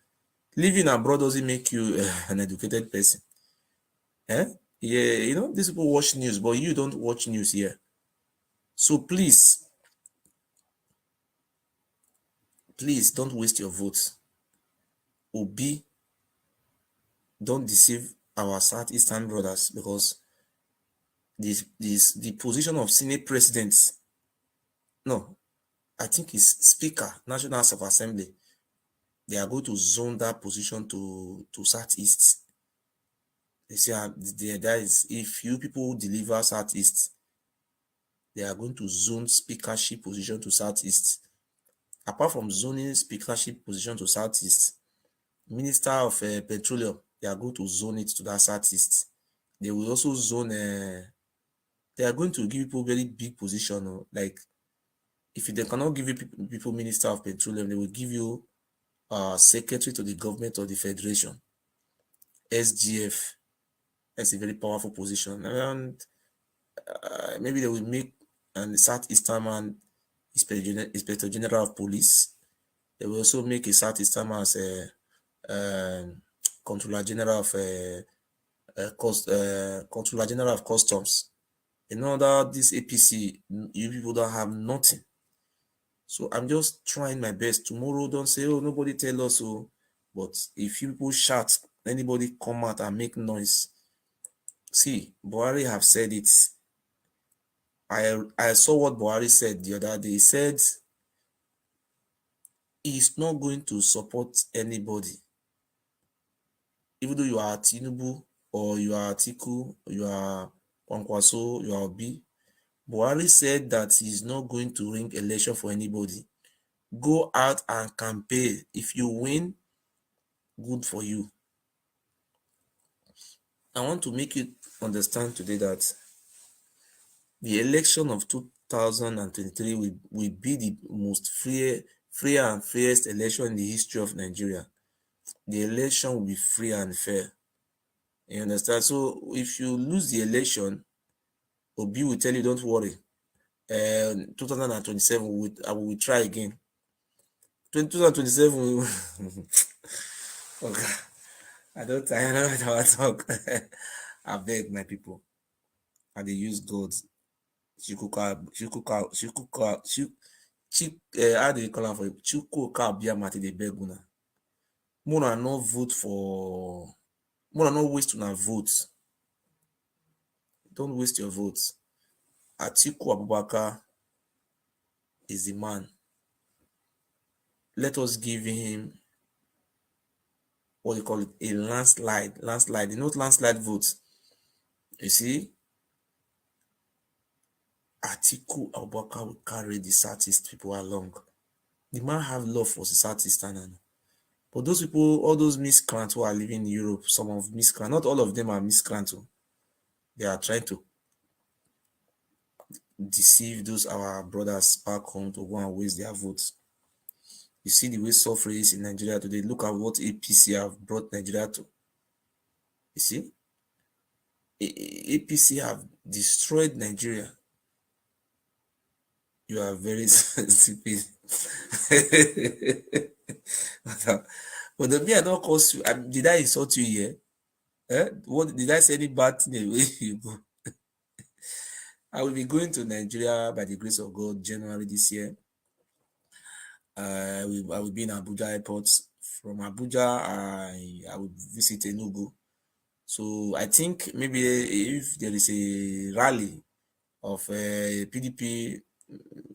Living abroad doesn't make you an educated person. Yeah, you know, these people watch news, but you don't watch news here. So please don't waste your votes. Obi, don't deceive our Southeastern brothers, because the position of Senate President, no, I think it's Speaker, National House of Assembly, they are going to zone that position to Southeast. They say that is, if you people deliver Southeast, they are going to zone speakership position to Southeast. Apart from zoning speakership position to Southeast, Minister of Petroleum, they are going to zone it to that Southeast. They will also zone, they are going to give people very big position. Like, if they cannot give you people Minister of Petroleum, they will give you Secretary to the Government of the Federation, SGF. That's a very powerful position. And maybe they will make the Southeastern man Inspector General of Police. They will also make a Southeastern man as a Controller General of Controller General of Customs. In order, this APC, you people don't have nothing. So I'm just trying my best. Tomorrow, don't say, oh, nobody tell us so. But if you people shout, anybody come out and make noise. See, Buhari have said it. I saw what Buhari said the other day. He said he's not going to support anybody. Even though you are Tinubu, or you are Atiku, you are Kwankwaso, you are Obi. Buhari said that he's not going to ring election for anybody. Go out and campaign. If you win, good for you. I want to make you understand today that the election of 2023 will be the most free and fairest election in the history of Nigeria. The election will be free and fair. You understand? So if you lose the election, Obi will tell you, don't worry. 2027, I will try again. 2027, okay. I don't know how to talk. I beg my people. And they use God. How do you call her for it? Chukwuka Biamati, they beg una. Mona no vote for. Mona no waste una vote. Don't waste your votes. Atiku Abubakar is the man. Let us give him, what do you call it, a landslide. You know, landslide votes. You see, Atiku Abubakar will carry the Southeast people along. The man have love for the Southeastern. But those people, all those miscreants who are living in Europe, some of miscreants, not all of them are miscreants. They are trying to deceive those our brothers back home to go and waste their votes. You see the way suffering is in Nigeria today. Look at what APC have brought Nigeria to. You see, APC have destroyed Nigeria. You are very stupid. But the me I don't cause you. Did I insult you here? What did I say? Any bad thing away you go? I will be going to Nigeria by the grace of God January this year. I will be in Abuja airport. From Abuja, I will visit Enugu. So I think maybe if there is a rally of PDP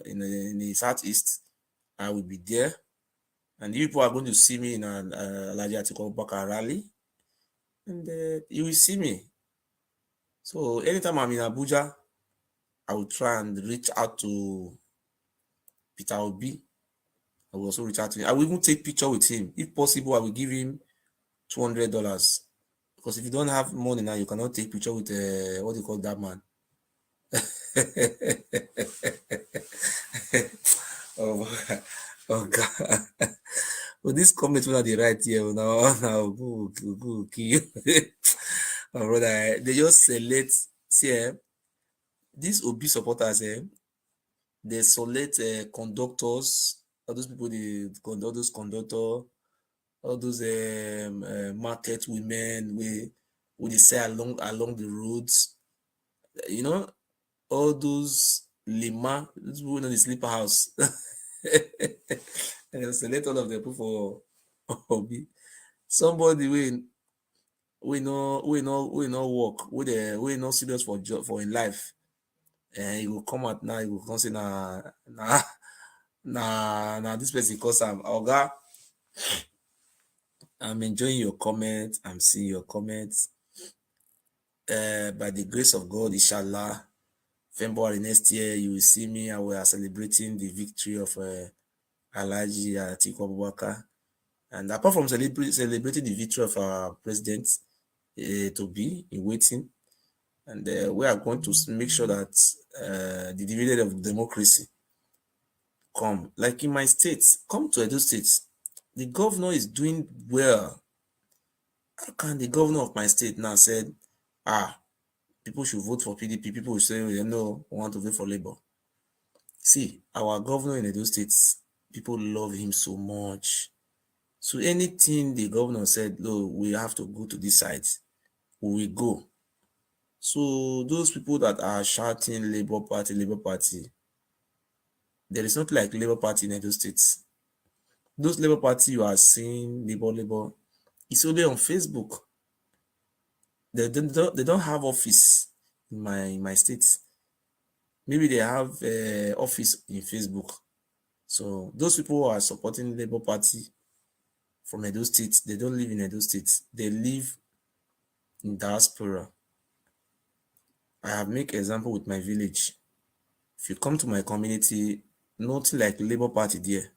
in the southeast, I will be there. And you people are going to see me in an Alhaji Atiku Abubakar rally, and you will see me. So anytime I'm in Abuja, I will try and reach out to Peter Obi. I will also reach out to him. I will even take picture with him. If possible, I will give him $200. Because if you don't have money now, you cannot take picture with what do you call that man? oh, oh God. Well, this comment when they write here now go kill. My brother, they just select see these Obi supporters they select conductors, all those people all those conductor, all those market women we they say along the roads, you know, all those lima, those people in the sleeper house. And they select all of them people for Obi. Somebody we no work, we no serious for job for in life. And he will come out now, he will come say nah, this person cause Oga. I'm enjoying your comments. I'm seeing your comments. By the grace of God, inshallah, February next year, you will see me and we are celebrating the victory of Alhaji Atiku Abubakar. And apart from celebrating the victory of our president to be in waiting, and we are going to make sure that the dividend of democracy come. Like in my state, come to Edo State, the governor is doing well. How can the governor of my state now said, people should vote for PDP, people will say, no, we want to vote for Labour. See, our governor in Edo State, people love him so much. So anything the governor said, no, we have to go to this side, we will go. So those people that are shouting Labour Party, there is not like Labour Party in Edo State. Those Labour Party you are seeing, Labour, it's only on Facebook. They don't have office in my state. Maybe they have office in Facebook. So those people who are supporting Labour Party from Edo State, they don't live in Edo State. They live in diaspora. I have make example with my village. If you come to my community, nothing like Labour Party there.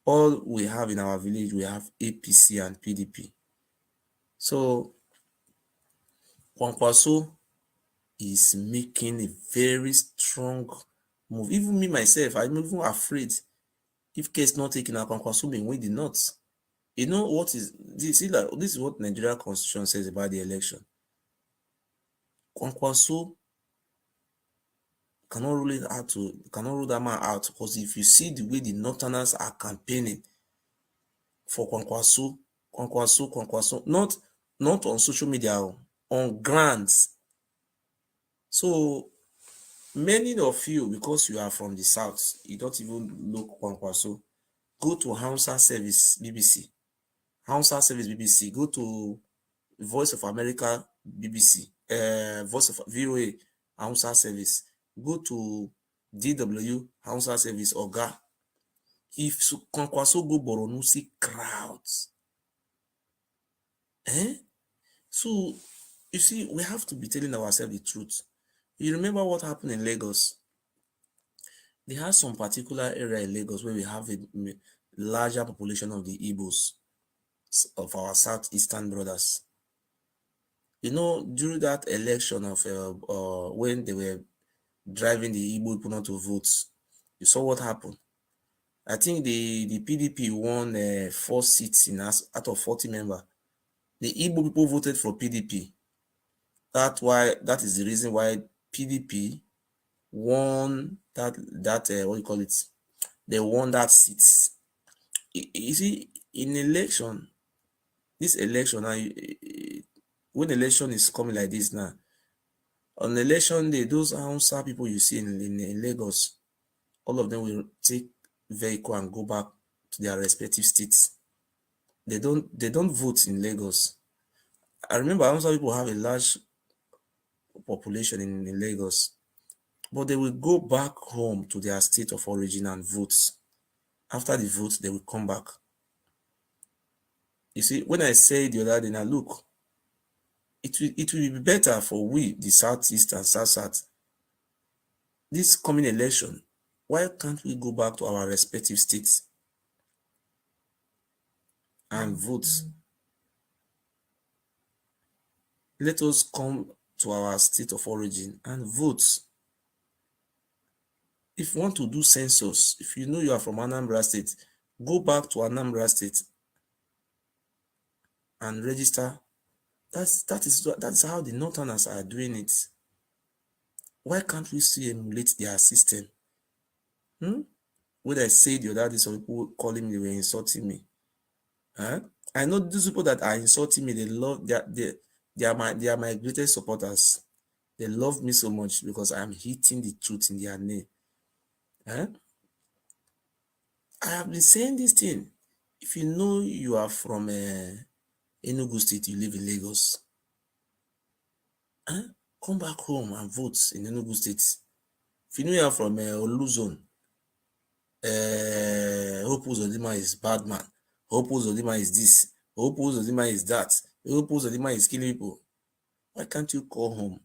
All we have in our village, we have APC and PDP. So Kwankwaso is making a very strong move. Even me myself, I'm even afraid if case not taken, Kwankwaso may win the North. You know what is this? This is what Nigeria Constitution says about the election. Kwankwaso cannot rule that man out, because if you see the way the Northerners are campaigning for Kwankwaso, not on social media, on grants. So many of you, because you are from the south, you don't even know Kwankwaso, go to Hausa Service BBC. Go to Voice of America BBC, Voice of VOA Hausa Service. Go to DW Hausa Service Oga. If Kwankwaso go Boronu, see crowds. So you see, we have to be telling ourselves the truth. You remember what happened in Lagos? They have some particular area in Lagos where we have a larger population of the Igbos, of our southeastern brothers. You know, during that election of when they were driving the Igbo people not to vote, you saw what happened. I think the PDP won 4 seats out of 40 members. The Igbo people voted for PDP. That is the reason why PDP won that what do you call it? They won that seat. You see, in election, this election now, when election is coming like this now, on election day, those Hausa people you see in Lagos, all of them will take vehicle and go back to their respective states. They don't vote in Lagos. I remember some people have a large population in Lagos, but they will go back home to their state of origin and vote. After the vote, they will come back. You see, when I say the other day, now look, it will be better for we, the Southeast and South, this coming election. Why can't we go back to our respective states and vote? Let us come to our state of origin and vote. If you want to do census, if you know you are from Anambra State, go back to Anambra State and register. That is how the Northerners are doing it. Why can't we still emulate their system? When I say the other day, some people calling me, they were insulting me. I know these people that are insulting me, they are my greatest supporters. They love me so much because I am hitting the truth in their name. I have been saying this thing. If you know you are from Enugu State, you live in Lagos, come back home and vote in Enugu State. If you know you are from Oluzon, Hope Uzodinma is bad man, Hope Uzodinma is this, Hope Uzodinma is that, Hope Uzodinma is killing people. Why can't you call home?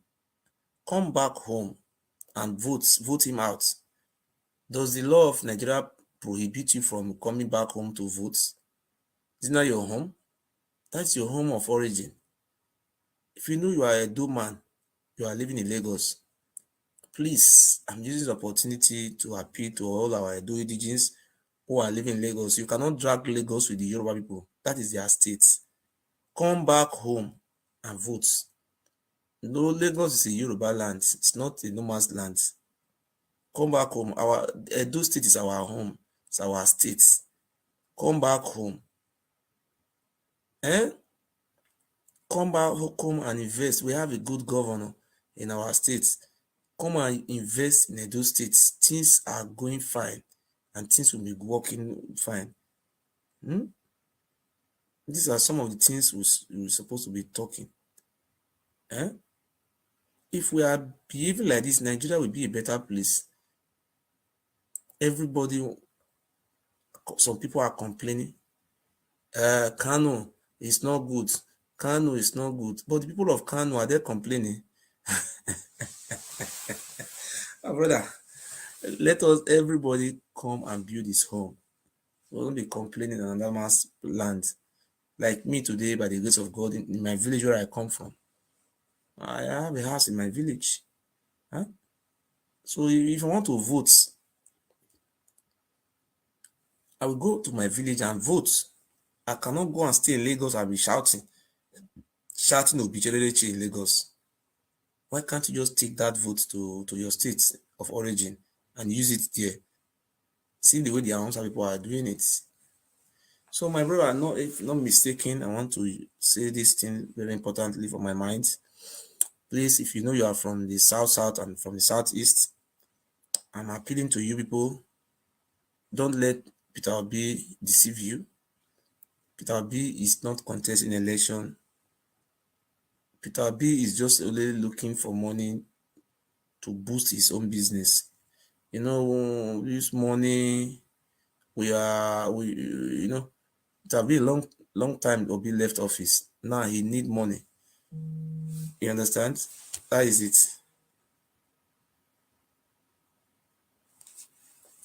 Come back home and vote him out. Does the law of Nigeria prohibit you from coming back home to vote? Isn't that your home? That's your home of origin. If you know you are a Edo man, you are living in Lagos, please, I'm using the opportunity to appeal to all our Edo indigenes who are living in Lagos. You cannot drag Lagos with the Yoruba people. That is their state. Come back home and vote. No, Lagos is a Yoruba land. It's not a no man's land. Come back home. Our Edo State is our home. It's our state. Come back home. Come back home and invest. We have a good governor in our state. Come and invest in Edo State. Things are going fine and things will be working fine. These are some of the things we're supposed to be talking. If we are behaving like this, Nigeria will be a better place. Everybody, some people are complaining. Kano is not good. Kano is not good. But the people of Kano, are they complaining? My brother, let us, everybody come and build his home. We won't be complaining on another man's land. Like me today, by the grace of God, in my village where I come from, I have a house in my village. So if I want to vote, I will go to my village and vote. I cannot go and stay in Lagos and be shouting Obichererechi in Lagos. Why can't you just take that vote to your state of origin and use it there? See the way the Hausa people are doing it. So my brother, if not mistaken, I want to say this thing very importantly for my mind. Please, if you know you are from the South and from the Southeast, I'm appealing to you people, don't let Peter Obi deceive you. Peter Obi is not contesting election. Peter Obi is just only looking for money to boost his own business. This money, it will be a long time Obi left office. Now he need money. You understand? That is it.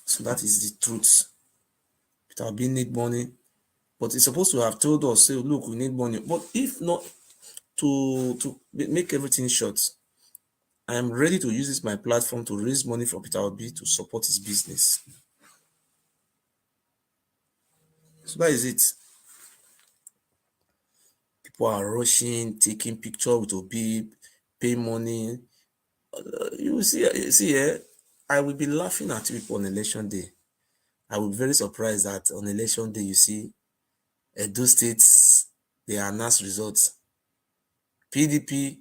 So that is the truth. Peter Obi need money, but he's supposed to have told us, say, look, we need money. But if not, to make everything short, I am ready to use this my platform to raise money for Peter Obi to support his business. So that is it. People are rushing, taking picture with Obi, pay money. You see, I will be laughing at people on election day. I will be very surprised that on election day, you see, Edo States, they announce results. PDP,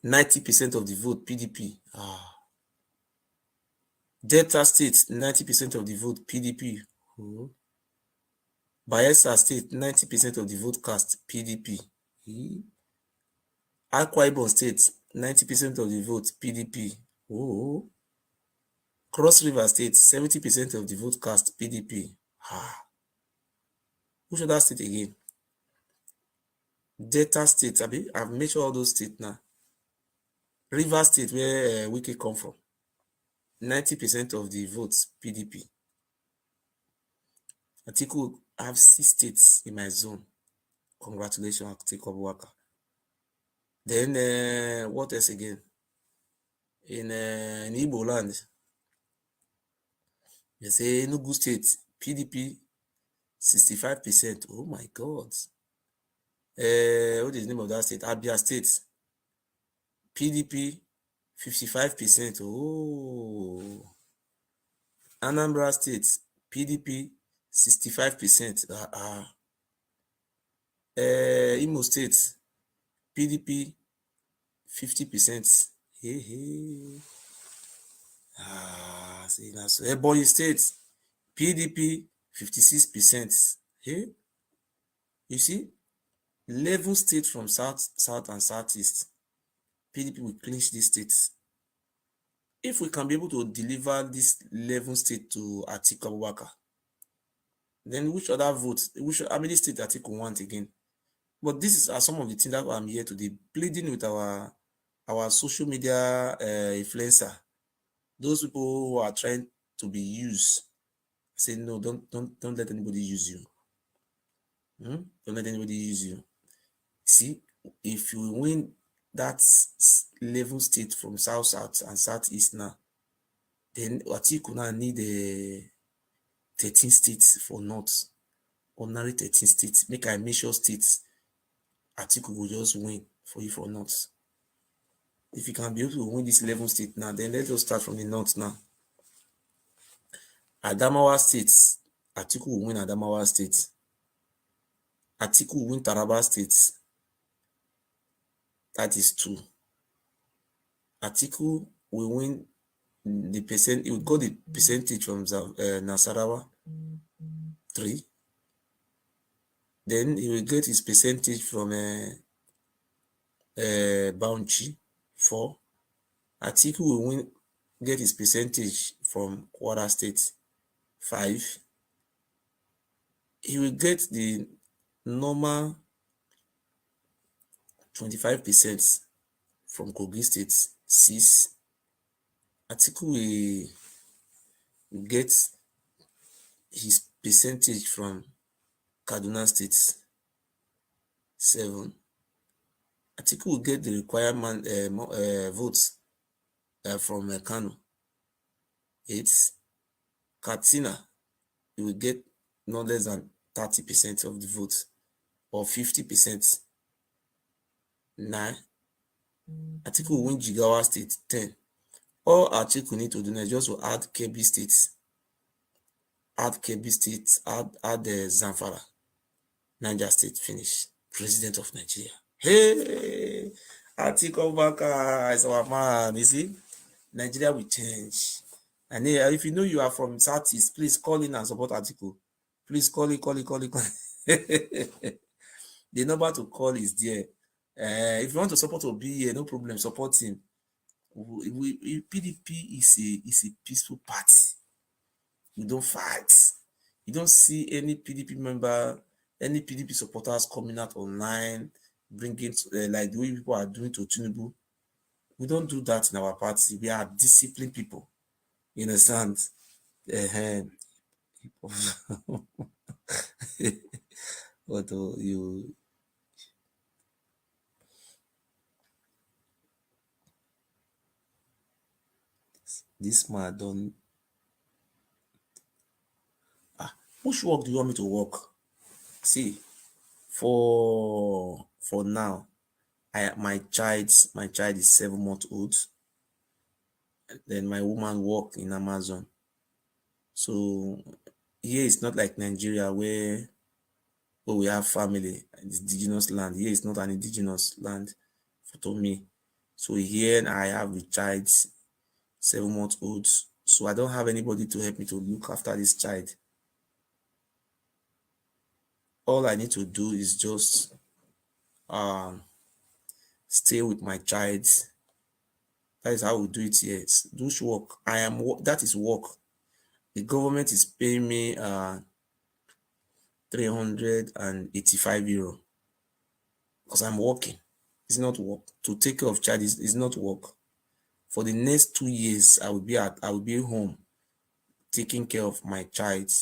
90% of the vote, PDP. Delta State, 90% of the vote, PDP. Bayelsa State, 90% of the vote cast, PDP. Akwa Ibom State, 90% of the vote, PDP. Cross River State, 70% of the vote cast, PDP. Which other state again? Delta State, I've made sure all those states now. River State, where Wike come from, 90% of the votes, PDP. Atiku, I have 6 states in my zone. Congratulations, Atiku Abubakar. Then, what else again? In Igbo land, they say Enugu State, PDP, 65%. Oh my God. What is the name of that state? Abia State, PDP, 55%. Oh. Anambra State, PDP, 65%. Imo State, PDP, 50%. Hey. See that's Ebonyi State, PDP, 56%. Hey, you see, 11 states from south and southeast, PDP will clinch these states. If we can be able to deliver this 11 states to Atiku Abubakar, then which other votes, how many states Atiku want again? But this are some of the things that I'm here today, pleading with our social media influencer, those people who are trying to be used. Say no, don't let anybody use you. Don't let anybody use you. See, if you win that 11 state from south and southeast now, then Atiku now need 13 states for north. Ordinary 13 states. Make I measure states. Atiku will just win for you for north. If you can be able to win this 11 state now, then let us start from the north now. Adamawa State, Atiku will win Adamawa State. Atiku will win Taraba State. That is 2. Atiku will win the percent. He will got the percentage from Nasarawa, 3. Then he will get his percentage from Bauchi, 4. Atiku will get his percentage from Kwara State, 5. He will get the normal 25% from Kogi State, 6. Atiku will get his percentage from Kaduna State, 7. Atiku will get the requirement votes from Kano, 8. Katsina, he will get no less than 30% of the votes, or 50%, 9. Atiku will win Jigawa State, 10. All Atiku need to do is just to add Kebbi State, add Zamfara, Niger State, finish. President of Nigeria. Hey, Atiku Abubakar is our man. You see, Nigeria will change. And if you know you are from Southeast, please call in and support Atiku. Please call in. The number to call is there. If you want to support Obi, no problem, support him. PDP is a peaceful party. We don't fight. You don't see any PDP member, any PDP supporters coming out online, bringing like the way people are doing to Tinubu. We don't do that in our party. We are disciplined people. You understand? What you? This man don't. Which work do you want me to work? See, for now, my child is 7 months old. Then my woman work in Amazon. So here it's not like Nigeria where we have family, indigenous land. Here it's not an indigenous land to me. So here I have a child, 7 months old. So I don't have anybody to help me to look after this child. All I need to do is just stay with my child. That is how we do it here. Do work. That is work. The government is paying me 385 euro because I'm working. It's not work. To take care of child is not work. For the next 2 years, I will be home taking care of my child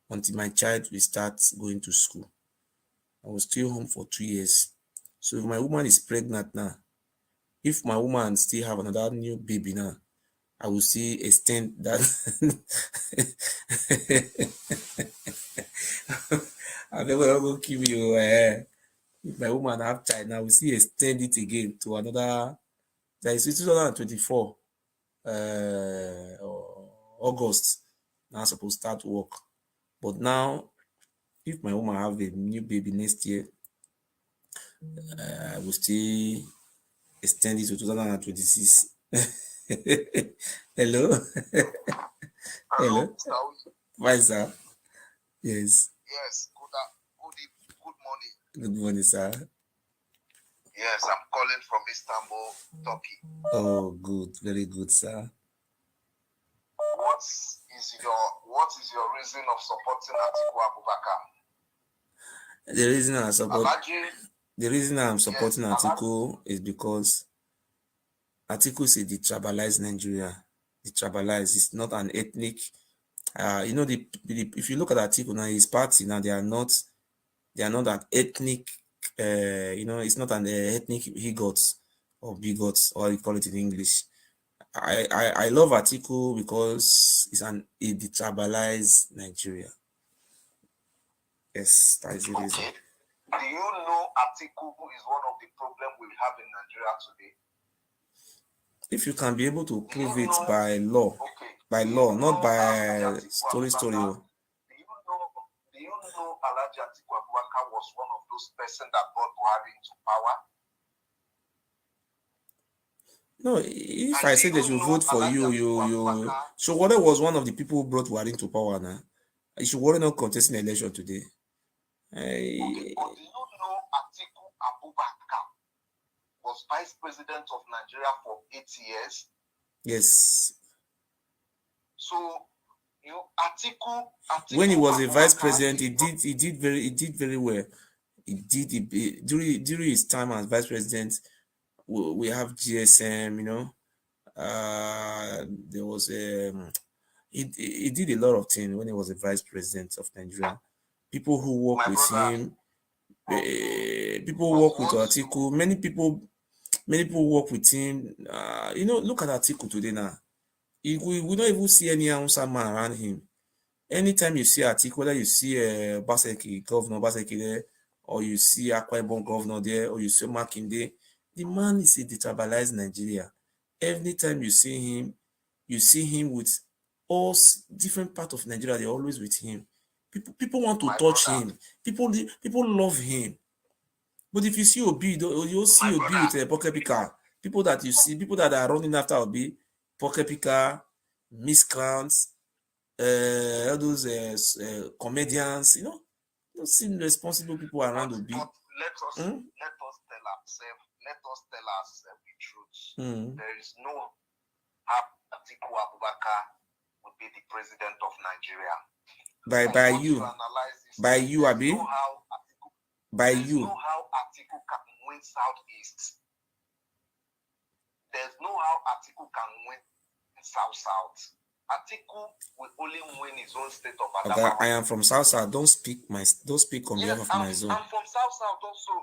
until my child will start going to school. I will stay home for 2 years. So if my woman is pregnant now, if my woman still have another new baby now, I will still extend that. I'm never going to kill you. If my woman have child now, we still extend it again to another. That is 2024 August. Now I'm supposed to start work. But now, if my woman have a new baby next year, I will still extend it to 2026. Hello? Hello? Why, sir? Yes. Yes, good morning. Good morning, sir. Yes, I'm calling from Istanbul, Turkey. Oh, good. Very good, sir. What is your reason of supporting Atiku Abubakar? The reason I'm supporting Atiku is because Atiku is a detribalized Nigeria. Detribalized is not an ethnic. If you look at Atiku now, his party now, they are not an ethnic. It's not an ethnic bigots or bigots, or you call it in English. I love Atiku because it's a detribalized Nigeria. Yes, that is the reason. Okay. Do you know Atiku is one of the problems we have in Nigeria today? If you can be able to prove it by law, not by story. Do you know Alhaji Atiku Abubakar was one of those persons that brought Buhari into power? No, if I say they should vote for you. So what was one of the people who brought Buhari into power now? You should worry not contesting election today. Okay, but do you know Atiku Abubakar was vice president of Nigeria for 8 years? Yes. So Atiku when he was a vice president, he did very well. During his time as vice president, we have GSM, there was he did a lot of things when he was a vice president of Nigeria. People who work with him, people work with Atiku, many people work with him. Look at Atiku today now. We don't even see any Hausa man around him. Anytime you see Atiku, whether you see Governor Baseki there, or you see Akwa Ibom governor there, or you see Makinde, the man is a detribalized Nigeria. Every time you see him with all different parts of Nigeria. They're always with him. People want to touch him. People love him. But if you see Obi, you'll see Obi with a pocket picker. People that are running after Obi, pocket picker, miscreants, all those comedians, you don't see responsible people around Obi. Let us tell ourselves the truth. There is no how Atiku Abubakar would be the president of Nigeria. By you, Abi. By you. There's no how Atiku can win Southeast. There's no how Atiku can win South. Atiku will only win his own state of Adamawa. I am from South. Don't speak on behalf of my zone. I'm from South also.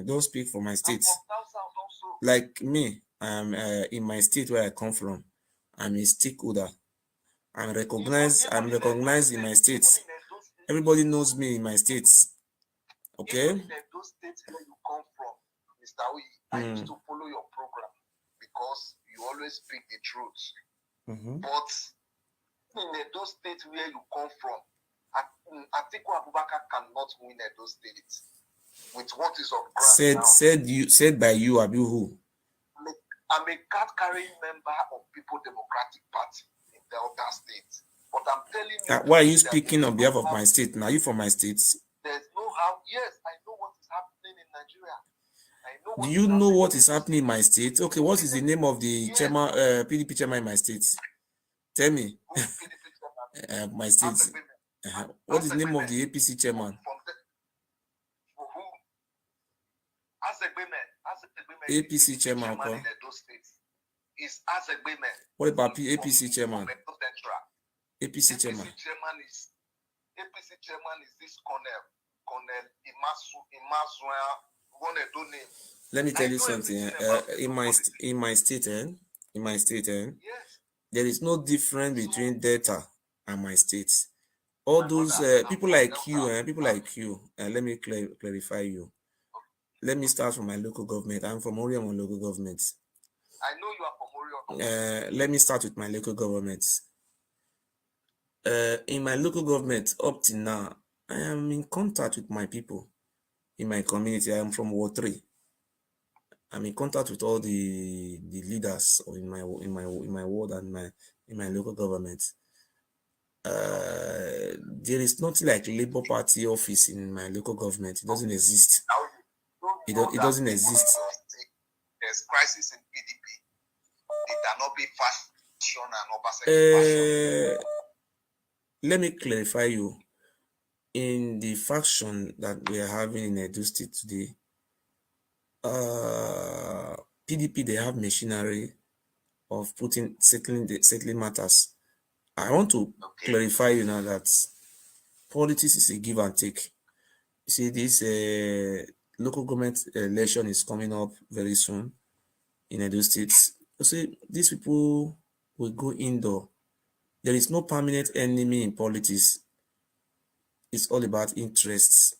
Don't speak for my state. I'm from South also. Like me, I'm in my state where I come from. I'm a stakeholder. I'm recognized in my state. Everybody knows me in my states. Okay? Even in those states where you come from, Mr. Oyi, I used to follow your program because you always speak the truth. But in those states where you come from, Atiku Abubakar cannot win those states with what is on ground. Said by you, Abi who? I'm a card-carrying member of People Democratic Party in the other states. But I'm telling you, why are you speaking on behalf of my state? Now, you from my state? There's no how. Yes, I know what is happening in Nigeria. I know what Do you know what is happening in my state? Okay, what is the name of the chairman, PDP chairman in my state? Tell me. My state. What is the name of the APC chairman? APC chairman. What about APC chairman? APC chairman. APC chairman is this Colonel Imasu. Let me tell you something. In my state, yes, there is no difference between Delta and my state. All those people like you, let me clarify you. Let me start from my local government. I'm from Orion local government. I know you are from Orion. Let me start with my local government. In my local government, up to now, I am in contact with my people in my community. I am from Ward 3. I'm in contact with all the leaders in my ward and in my local government. There is nothing like Labour Party office in my local government. It doesn't exist. It doesn't exist. There's crisis in PDP. It cannot be faction and fashion. Let me clarify you. In the faction that we are having in Edo State today, PDP, they have machinery of settling matters. I want to clarify you now that politics is a give and take. You see, this local government election is coming up very soon in Edo State. You see, these people will go indoor. There is no permanent enemy in politics. It's all about interests.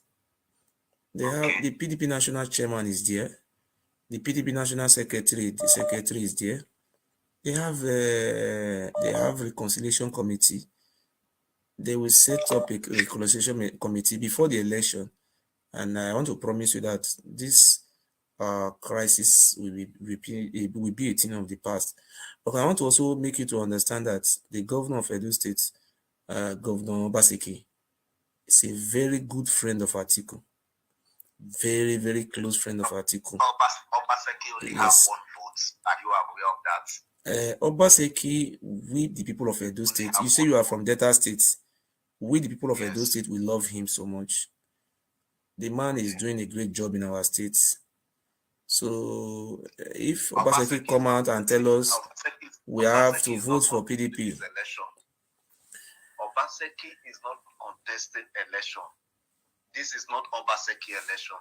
They have the PDP national chairman is there. The PDP national secretary, the secretary is there. They have reconciliation committee. They will set up a reconciliation committee before the election, and I want to promise you that this crisis will be a thing of the past. But I want to also make you to understand that the governor of Edo State, Governor Obaseki, is a very good friend of Atiku. Very, very close friend of Atiku. Obaseki only have one vote. Are you aware of that? Obaseki, we the people of Edo State, you say you are from Delta State. We the people of Edo State, we love him so much. The man is doing a great job in our state. So if Obaseki come out and tell us we have to vote for PDP. Obaseki is not contested election. This is not Obaseki election.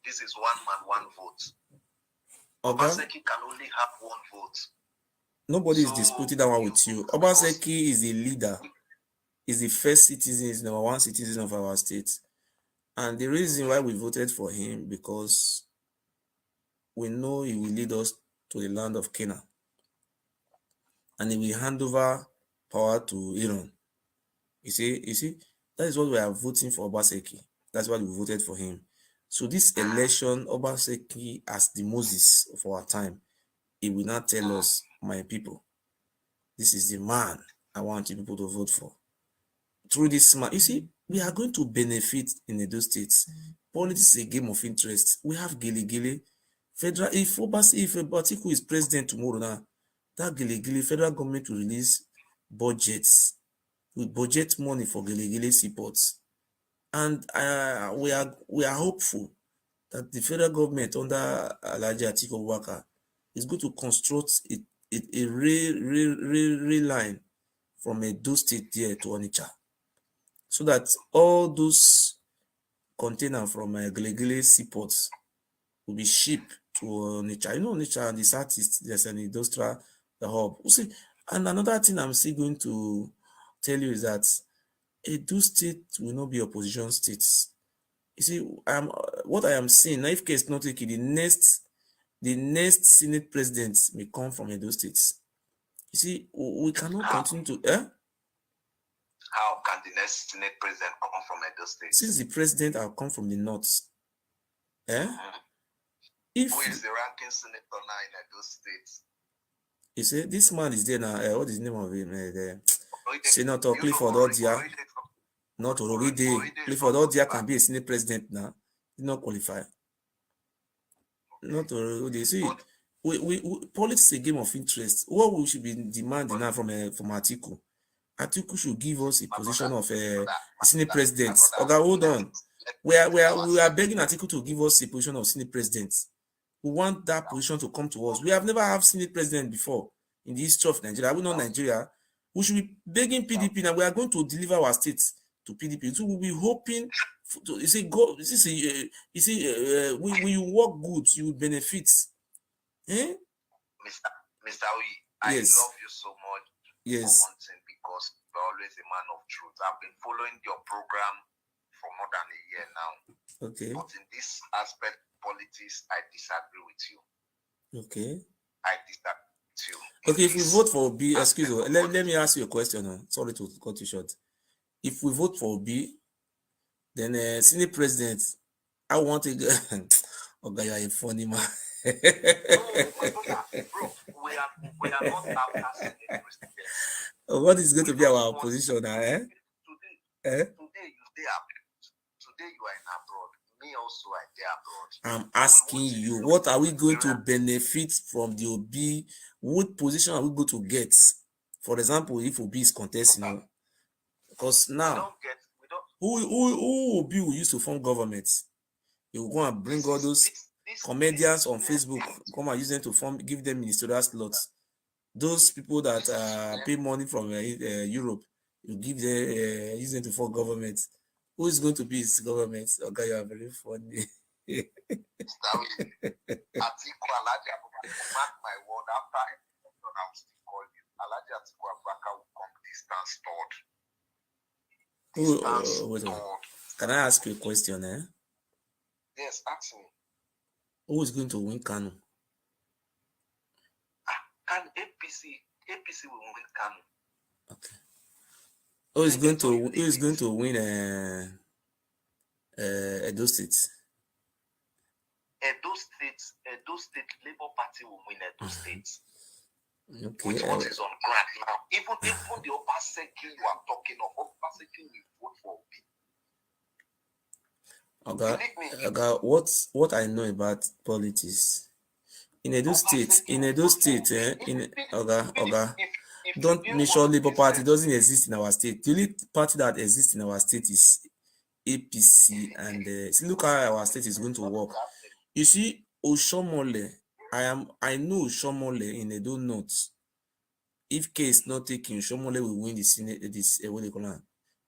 This is one man, one vote. Obaseki can only have one vote. Nobody is disputing that one with you. Obaseki is the leader. Is the first citizen, is number one citizen of our state. And the reason why we voted for him, because we know he will lead us to the land of Canaan. And he will hand over power to Iran. You see, that is what we are voting for Obaseki. That's why we voted for him. So this election, Obaseki as the Moses of our time, he will not tell us, my people, this is the man I want you people to vote for. Through this man, you see, we are going to benefit in those states. Politics is a game of interest. We have gili. Federal, if Atiku is president tomorrow now, that gili federal government will release budgets. We budget money for gili supports. And we are hopeful that the federal government under Alhaji Atiku Abubakar is going to construct a rail line from Edo State there to Onitsha, so that all those containers from Gili seaports will be shipped to Onitsha. You know, Onitsha and the southeast, there's an industrial hub. You see, and another thing I'm still going to tell you is that Edo State will not be opposition states. You see, what I am saying, if case not taken, the next Senate president may come from Edo State. You see, we cannot continue to. How can the next Senate president come from Edo State? Since the president will come from the north. Who is the ranking senator now in Edo State? You see, this man is there now. What is the name of him? The Senator Clifford Odia. Not Oride. Clifford Odia can be a Senate president now. He not qualify. Not Oride. See, we politics is a game of interest. What we should be demanding now from Atiku. Atiku should give us a position of Senate president. Okay, hold on. We are begging Atiku to give us a position of Senate president. We want that position to come to us. We have never had Senate president before in the history of Nigeria. We know Nigeria. We should be begging PDP, and we are going to deliver our states to PDP. So we'll be hoping to, you see, go. When you work good, you will benefit. Eh? Mr. Obi, I Yes. love you so much. Yes. For one thing, because you're always a man of truth. I've been following your program for more than a year now. Okay. But in this aspect, politics, I disagree with you. Okay. I disagree with you. Okay, if we vote for Obi, excuse me, let me ask you a question. Sorry to cut you short. If we vote for Obi, then Senate president, I want to go. Oh, God, you are a funny man. No, bro, we are not after Senate president. What is going to be our position now? Today you are in abroad. Me also, I there abroad. I'm asking you, what are we going to benefit from the Obi? What position are we going to get? For example, if Obi is contesting, because now, who Obi will use to form government? He will go and bring all those comedians on Facebook, come and use them to form, give them ministerial slots. Those people that pay money from Europe, you give them, use them to form government. Who is going to be his government? Okay, you are very funny. Atiku Alhaji Abubakar, mark my word, after I will still call you. Alhaji Atiku Abubakar will come distance third. Can I ask you a question? Yes, ask me. Who is going to win Kanu? Can APC will win Kanu? Okay. Who is going to win Edo State? Edo State Labour Party will win Edo State. Okay. With what is on ground now. Even the upper circle you are talking of, upper circle will vote for Obi. Okay, what I know about politics in Edo State, don't mention Labour Party doesn't exist in our state. The only party that exists in our state is APC, and see, look how our state is going to work. You see, Oshomole, I know Oshomole in Edo North. If case not taken, Oshomole will win the Senate.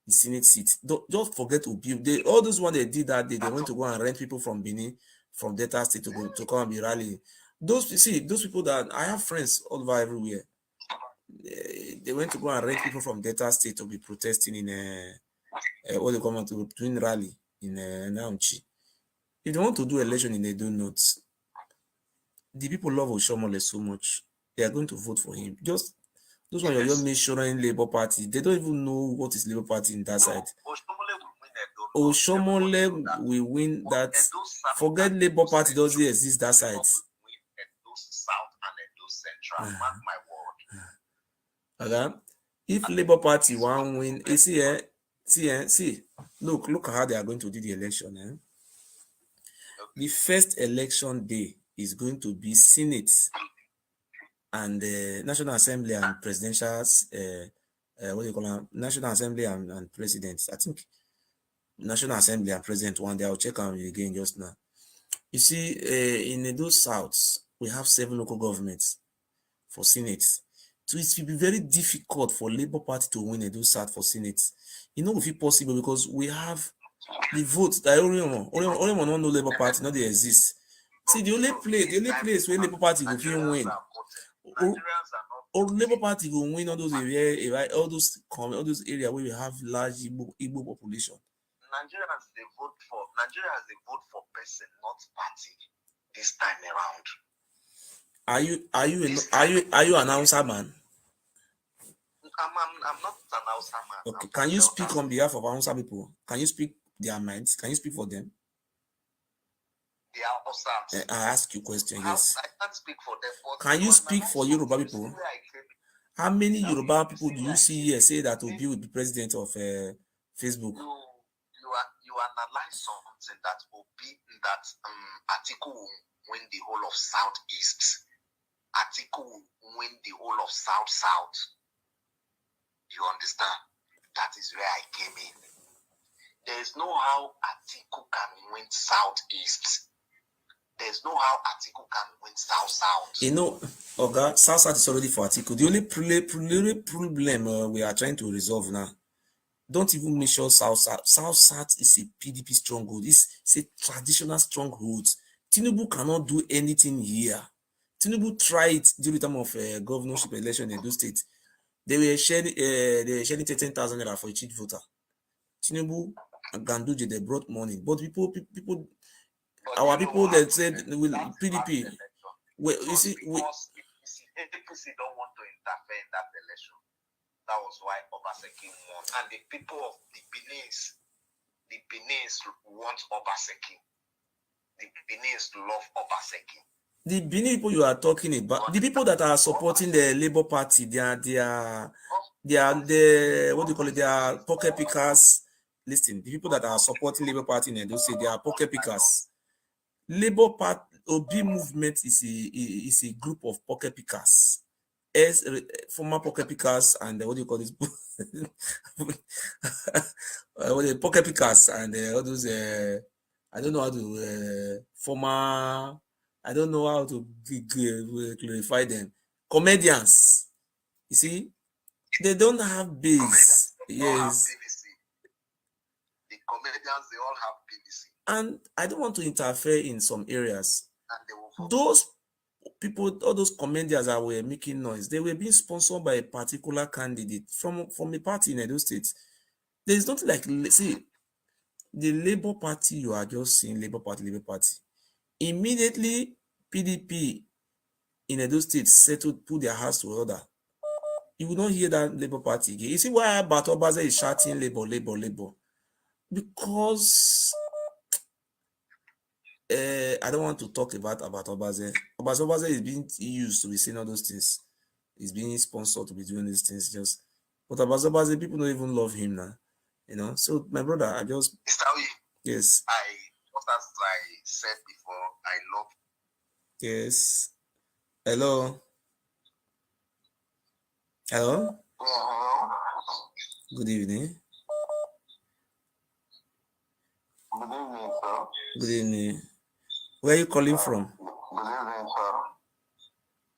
The Senate seat. Don't forget Obi. All those ones they did that day, they went to go and rent people from Benin, from Delta State to come and be rallying. Those people that I have friends all over everywhere. They went to go and rent people from Delta State to be protesting in what they come out to doing rally in Namchi. If they want to do election in Edo North, the people love Oshomole so much, they are going to vote for him. Just those ones you're mentioning Labour Party, they don't even know what is Labour Party in that side. Oshomole will win that. Forget Labour Party doesn't exist that side. Mark my word. Okay. If Labour Party won't win, you see, look at how they are going to do the election. The first election day is going to be Senate and National Assembly and presidential, what do you call them? National Assembly and presidents. I think National Assembly and president one day. I'll check on you again just now. You see, in those Souths, we have 7 local governments for Senate. So it will be very difficult for Labour Party to win Edo South for Senate. You know, if it's possible, because we have the votes that only one don't know Labour Party, not they exist. See, the only place where Labour Party will win, or Labour Party will win all those areas, all those areas where we have large Igbo population. Nigerians they vote for person, not party. This time around. Are you an announcer man? I'm not an announcer man. Okay. Can you speak on behalf of announcer people? Can you speak their minds? Can you speak for them? They are Osams. I ask you a question, yes. I can't speak for them, but can you speak for Yoruba people? How many Yoruba people do you see here say that Obi will be president of Facebook? You analyze something that Obi, that Atiku will win the whole of Southeast. Atiku will win the whole of South. You understand? That is where I came in. There is no how Atiku can win Southeast. There's no how Atiku can win South. You know, Oga, South is already for Atiku. The only problem we are trying to resolve now, don't even measure South. South is a PDP stronghold. It's a traditional stronghold. Tinubu cannot do anything here. Tinubu tried during the time of governorship election in Edo State. They were sharing 13,000 naira for each voter. Tinubu and Ganduje, they brought money, but people, our people that said will PDP. Well, you see, APC don't want to interfere in that election. That was why Obaseki won, and the people of the Benin's want Obaseki. The Benin's love Obaseki. The Benin people you are talking about, the people that are supporting the Labour Party, they are what do you call it? They are pocket pickers. Listen, the people that are supporting Labour Party in Edo State, they are pocket pickers. Labour Party Obi movement is a group of pocket pickers, former pocket pickers, and what do you call this? Pocket pickers and all those. I don't know how to former. I don't know how to clarify them. Comedians, you see, they don't have base. Yes. The comedians, they all have BBC. And I don't want to interfere in some areas. Those people, all those comedians that were making noise, they were being sponsored by a particular candidate from a party in Edo State. There is nothing like, see, the Labour Party, you are just seeing Labour Party. Immediately, PDP in Edo State settled, put their house to order. You will not hear that Labour Party again. You see why Batobaze is shouting Labour? Because I don't want to talk about Obaze. Obaze is being used to be saying all those things. He's being sponsored to be doing these things. But Obaze, people don't even love him now. You know. So my brother, I just yes. Just as I said before, I love. Yes. Hello. Good evening. Good evening, sir. Good evening. Where are you calling from? Good evening, sir.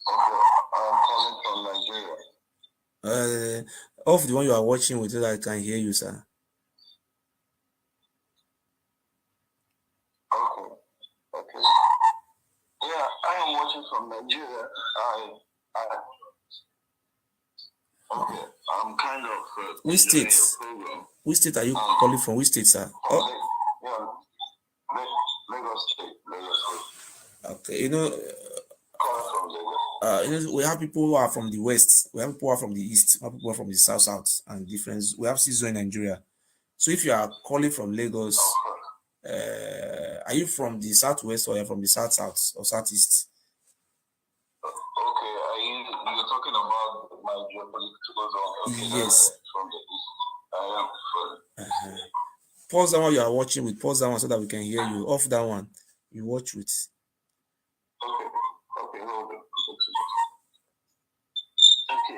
Okay, I'm calling from Nigeria. Off the one you are watching with so that I can hear you, sir. Okay. Yeah, I am watching from Nigeria. Okay, I'm kind of. Which state? Which state are you calling from? Which state, sir? Lagos State. Okay, you know, we have people who are from the west, we have people who are from the east, we have people who are from the south, and different. We have season in Nigeria. So if you are calling from Lagos, are you from the southwest or are you from the south or southeast? Okay, you're talking about my geopolitical zone. Okay, yes. From the east. I am. Pause that one you are watching with. Pause that one so that we can hear you. Off that one. You watch with. Okay, hold on. Okay.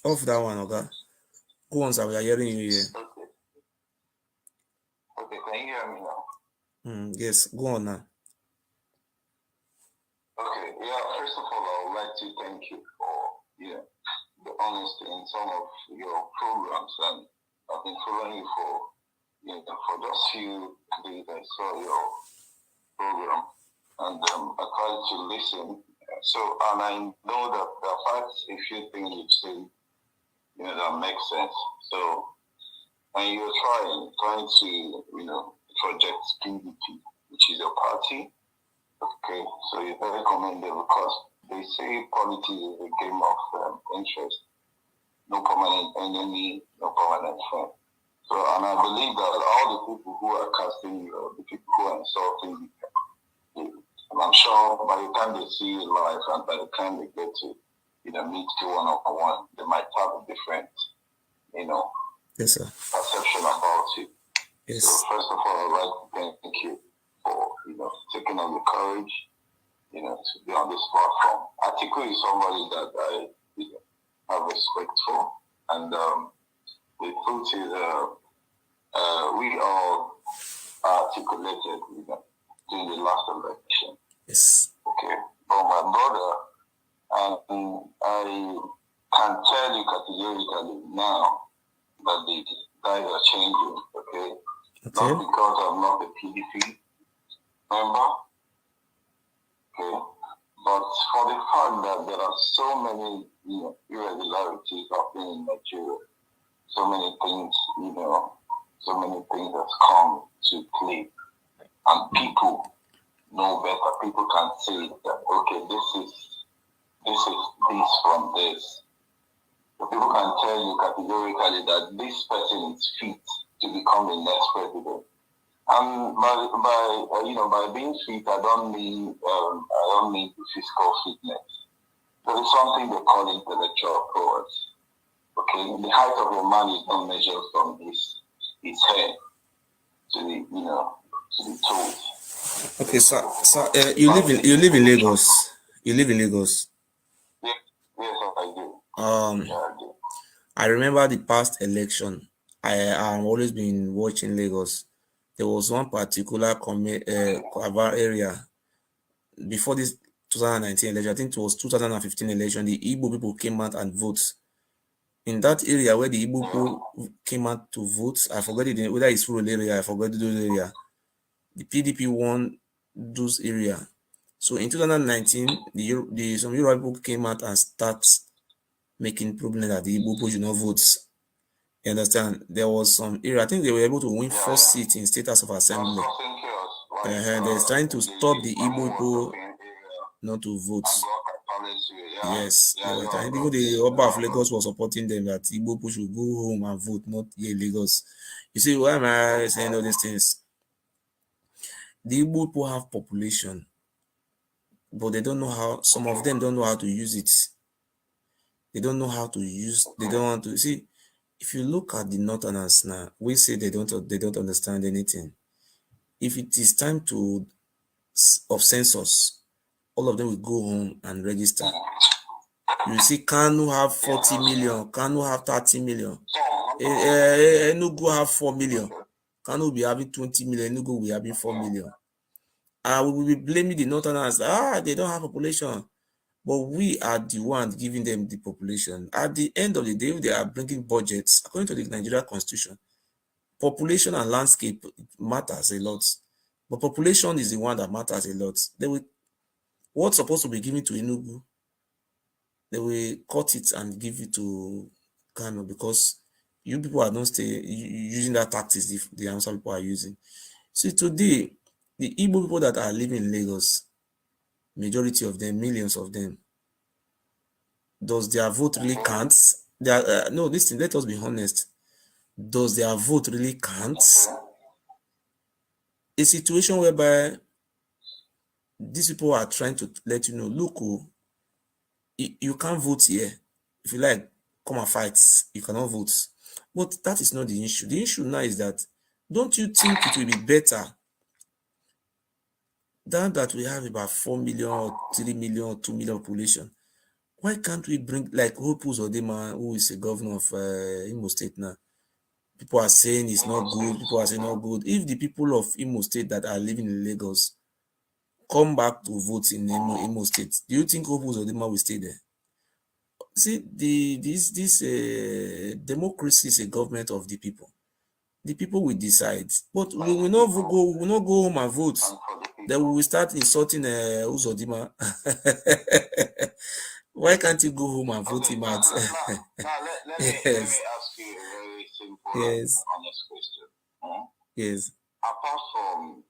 Off that one, okay. Go on, sir. We are hearing you here. Okay, can you hear me now? Yes, go on now. Okay, yeah, first of all, I would like to thank you for the honesty in some of your programs, and I've been following you for just few days. I saw your program, and I tried to listen. So, and I know that there are a few things you say, that makes sense. So, and you're trying to, project PDP, which is your party. Okay, so you're very commendable because they say politics is a game of interest. No permanent enemy, no permanent friend. So, and I believe that all the people who are casting you, the people who are insulting you, I'm sure by the time they see you live and by the time they get to, meet you one-on-one, they might have a different, Yes, sir. perception about you. Yes. So first of all, I'd like to thank you for, taking on the courage, to be on this platform. Atiku is somebody that I have respect for, and the truth is, we all articulated, during the last election. Yes. Okay, but my brother, I can tell you categorically now that the guys are changing. Okay, not because I'm not a PDP member. Okay, but for the fact that there are so many, irregularities happening in Nigeria, so many things, so many things have come to play, and people know better. People can say that, okay, this is this from this. So people can tell you categorically that this person is fit to become the next president. And by being fit, I don't mean the physical fitness. There is something they call intellectual prowess. Okay, the height of a man is not measured from his head to the toes. Okay, so you live in Lagos. You live in Lagos. Yes, I do. Yeah, I do. I remember the past election. I have always been watching Lagos. There was one particular area before this 2019 election. I think it was 2015 election. The Igbo people came out and voted. In that area where the Igbo people came out to vote, I forgot it, whether it's rural area, I forgot those area. The PDP won those area. So in 2019, some Yoruba people came out and start making problem that the Igbo people should not vote. You understand? There was some area, I think they were able to win 4 seats in State House of Assembly. They're trying to stop the Igbo people not to vote. Yes, they were trying. Even the Oba of Lagos was supporting them that Igbo people should go home and vote, not here in Lagos. You see, why am I saying all these things? The Igbo people have population, but they don't know how. Some of them don't know how to use it. They don't know how to use. They don't want to see. If you look at the Northerners now, we say they don't understand anything. If it is time of census, all of them will go home and register. You see, Kanu have 40 million, Kanu have 30 million, Enugu have 4 million, Kanu will be having 20 million, Enugu will be having 4 million. And we will be blaming the Northerners, they don't have population. But we are the ones giving them the population. At the end of the day, they are bringing budgets, according to the Nigeria Constitution, population and landscape matters a lot. But population is the one that matters a lot. What's supposed to be given to Enugu, they will cut it and give it to Kano because you people are not using that tactics the Hausa people are using. See, today, the Igbo people that are living in Lagos, majority of them, millions of them, does their vote really count? No, listen, let us be honest. Does their vote really count? A situation whereby these people are trying to let you know, look, you can't vote here. If you like, come and fight. You cannot vote. But that is not the issue. The issue now is that, don't you think it will be better than that we have about 4 million or 3 million or 2 million population? Why can't we bring, like Hope Uzodinma, who is a governor of Imo State now? People are saying it's not good. People are saying not good. If the people of Imo State that are living in Lagos come back to vote in Imo State, do you think Hope Uzodinma will stay there? See, this democracy is a government of the people. The people will decide, but we will not go home and vote. Then we will start insulting Uzodinma. Why can't you go home and vote him out? Let me ask you a very simple, honest question. Yes. Apart from,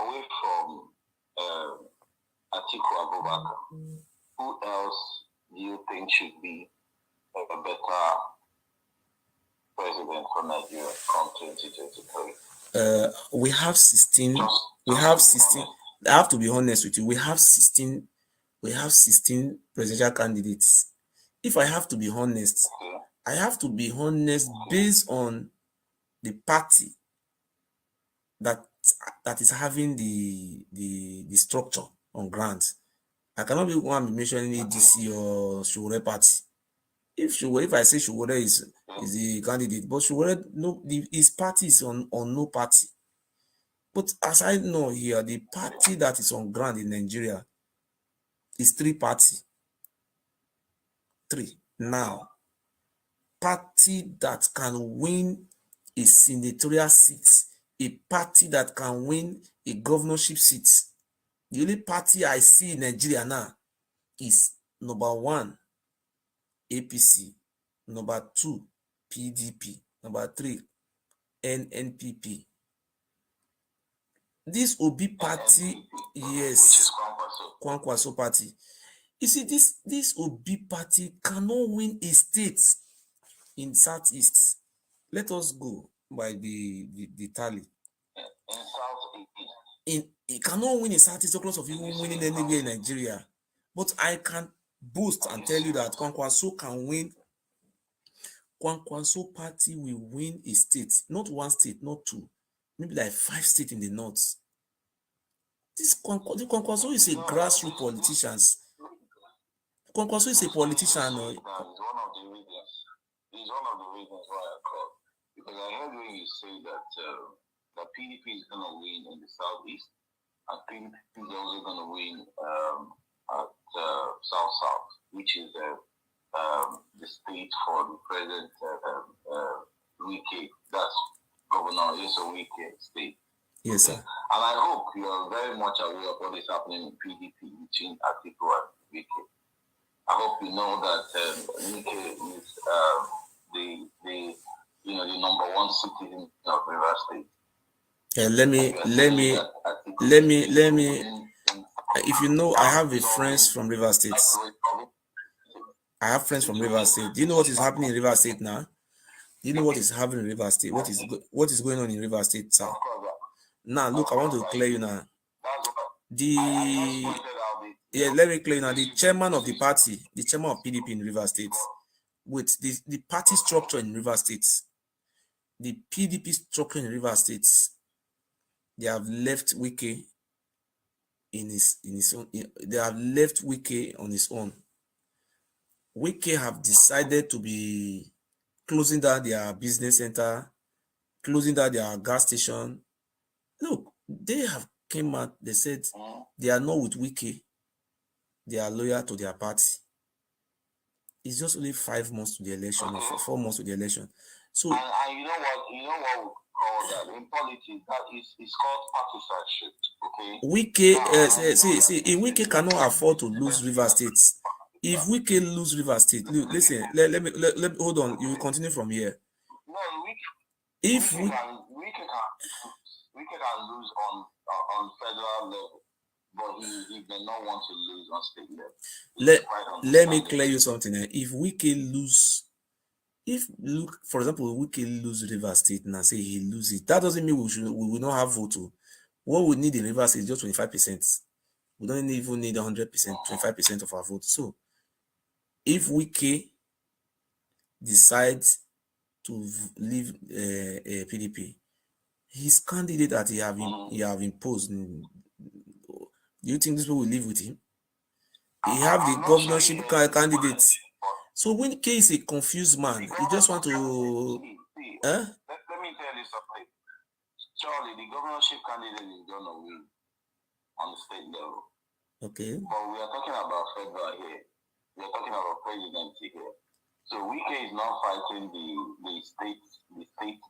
away from Atiku Abubakar, who else do you think should be a better president? president for Nigeria come 2023? We have 16. We have 16. I have to be honest with you. We have 16. We have 16 presidential candidates. If I have to be honest, I have to be honest based on the party that is having the structure on ground. I cannot be one mentioning ADC or Showore party. If I say Showore is the candidate, but Showore his party is on no party. But as I know here, the party that is on ground in Nigeria is 3 party. 3. Now, party that can win a senatorial seat, a party that can win a governorship seat. The only party I see in Nigeria now is number 1, APC, number 2, PDP, number 3, NNPP. This Obi party, yes, Kwankwaso party. You see, this Obi party cannot win a state in Southeast. Let us go by the tally. It cannot win in Southeast because of even winning anywhere in Nigeria. But I can boast and tell you that Kwankwaso can win. Kwankwaso party will win a state, not 1 state, not 2, maybe like 5 states in the north. This Kwankwaso is a grassroots politician. Kwankwaso is a politician. It's one of the reasons why I called. Because I heard when you say that the PDP is going to win in the southeast, and PDP is also going to win at south, which is the state for the present Wike. That's Governor Yeso Wike state. Yes, sir. And I hope you are very much aware of what is happening in PDP between Atiku and Wike. I hope you know that Wike is the number 1 citizen of River State. Let me. If you know, I have friends from River State. I have friends from River State. Do you know what is happening in River State now? Do you know what is happening in River State? What is going on in River State, sir? Now, look, I want to clear you now. Let me clear you now. The chairman of the party, the chairman of PDP in River State, with the party structure in River State, the PDP structure in River State, they have left Wike in his own. They have left Wike on his own. Wike have decided to be closing down their business center, closing down their gas station. Look, they have came out, they said they are not with Wike. They are loyal to their party. It's just only 5 months to the election, or 4 months to the election. So and you know what we call that in politics, that is called partisanship. Okay. Wike, if Wike cannot afford to lose River State. If Wike lose River State, look, listen, let me hold on. You will continue from here. No, if Wike can lose on federal level, but he may not want to lose on state level. Let me clear you something. If Wike lose, look, for example, Wike lose River State and say he loses it, that doesn't mean we will not have vote. What we need in River State is just 25%. We don't even need 100%, 25% of our vote. So, if Wike decides to leave PDP, his candidate that he have imposed, do you think this people will live with him? He have the governorship candidate. So Wike is a confused man. He just want to. Let me tell you something. Charlie, the governorship candidate is gonna win on the state level. Okay. But we are talking about federal here. We are talking about presidency here. So Wike is not fighting the state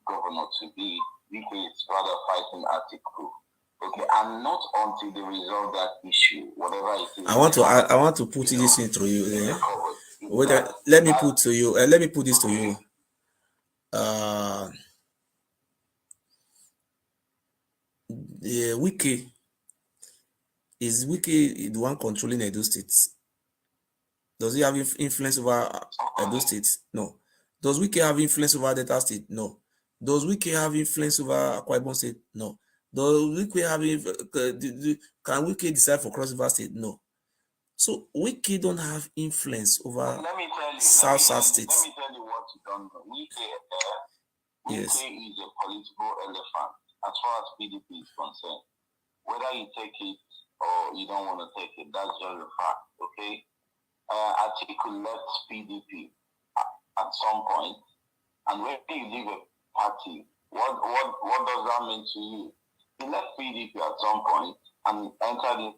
governor to be. Wike is rather fighting Atiku. Okay, and not until they resolve that issue, whatever it is. I want to put this into you. Wait, let me put this to you. Wike is Wike the one controlling Edo State? Does he have influence over Edo State? No. Does Wike have influence over Delta State? No. Does Wike have influence over Akwa Ibom State? No. Does Wike have can Wike decide for Cross River State? No. So Wike don't have influence over South states. Let me tell you what you don't know. Wike is a political elephant as far as PDP is concerned. Whether you take it or you don't want to take it, that's just a fact, okay? Atiku left PDP at some point, and when you leave a party, what does that mean to you? He left PDP at some point and entered,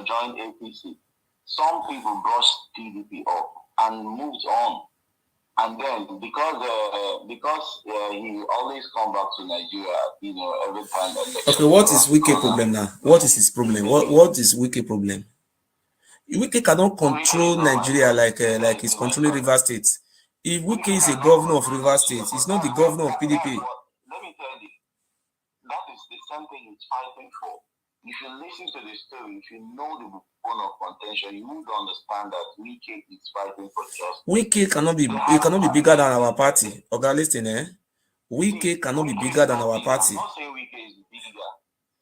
joined APC. Some people brushed PDP up and moved on, and then because he always come back to Nigeria, every time. Okay, what is Wike problem now? What is his problem? What is Wike problem? Wike cannot control Nigeria like he's controlling River State. If Wike is a governor of River State, he's not the governor of PDP. Let me tell you, that is the same thing he's fighting for. If you listen to the story, if you know the bone of contention, you would understand that Wike is fighting for justice. Wike cannot be bigger than our party. Okay, listen, Wike cannot be bigger than our party. I'm not saying Wike is bigger,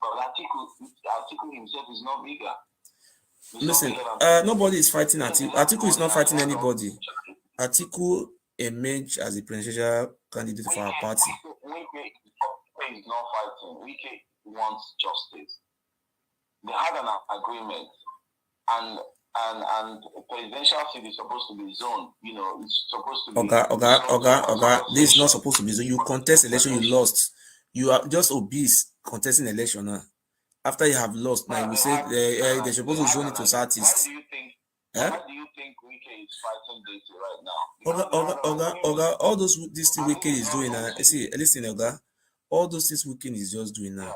but Atiku himself is not bigger. Listen, nobody is fighting Atiku. Atiku is not fighting anybody. Atiku emerged as a presidential candidate for our party. Wike is not fighting. Wike wants justice. They had an agreement, and presidential seat is supposed to be zoned. It's supposed to be. Okay. This is not supposed to be zoned. You contest election, you lost. You are just obese contesting election now. After you have lost, now you say they're supposed to zone it to Southeast. Why do you think Wike is fighting this right now? Oga, all those this thing Wike is doing now. See, listen, Oga, all those things Wike is just doing now.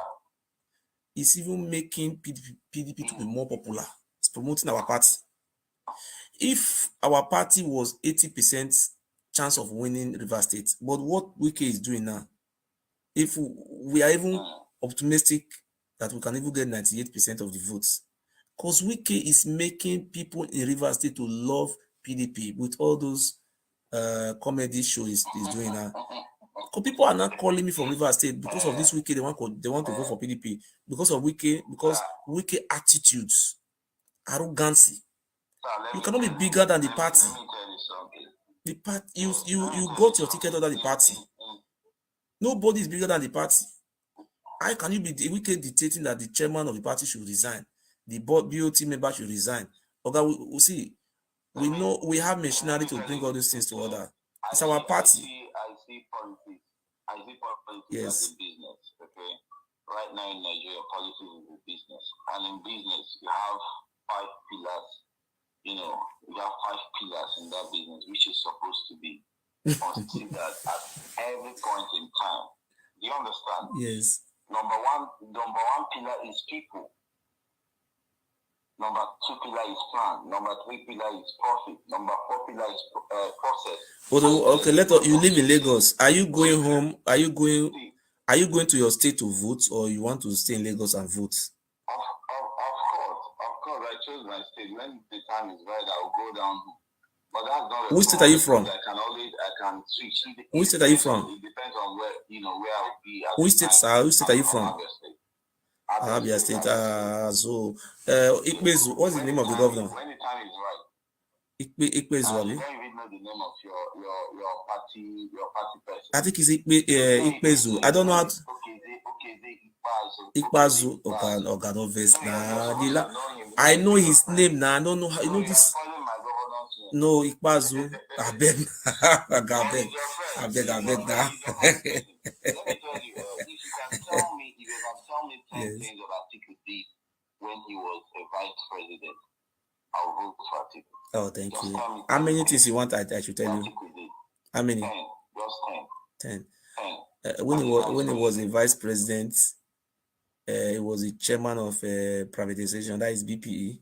It's even making PDP to be more popular. It's promoting our party. If our party was 80% chance of winning River State, but what Wike is doing now, if we are even optimistic that we can even get 98% of the votes, because Wike is making people in River State to love PDP with all those comedy shows he's doing now. Because people are not calling me from River State because of this Wike. They want to vote for PDP because of Wike, because Wike attitudes, arrogancy. You cannot be bigger than the party. The party, you got your ticket under the party. Nobody is bigger than the party. How can you be Wike dictating that the chairman of the party should resign, the BOT member should resign? Okay, we see. We know we have machinery to bring all these things to order. It's our party. I see politics. Yes. As a business. Okay. Right now in Nigeria, politics is a business, and in business you have 5 pillars. You have 5 pillars in that business, which is supposed to be considered at every point in time. Do you understand? Yes. Number one pillar is people. Number 2 pillar is plan. Number 3 pillar is profit. Number 4 pillar is process. Okay, you live in Lagos. Are you going home? Are you going to your state to vote, or you want to stay in Lagos and vote? Of course, I chose my state. When the time is right, I will go down. But that's not. Which state are you from? I can switch. Which state are you from? It depends on where I'll be. Which state, sir? Which state are you from? Abia State. So, Ikpezu, what's the name of the governor? When the time is right. Ikpezu, Abi? You don't even know the name of your party person. I think it's Ikpezu. I don't know how to. Ikpezu. Okay, no verse now. I know his name now. I don't know how. You know this. No, Ikpezu. I beg now. Let me tell you, if you can tell me 10 things that Atiku did when he was a vice president, I'll vote for Atiku. Oh, thank you. How many things you want I should tell you? How many? 10. Just 10. When he was a vice president, he was the chairman of privatization. That is BPE.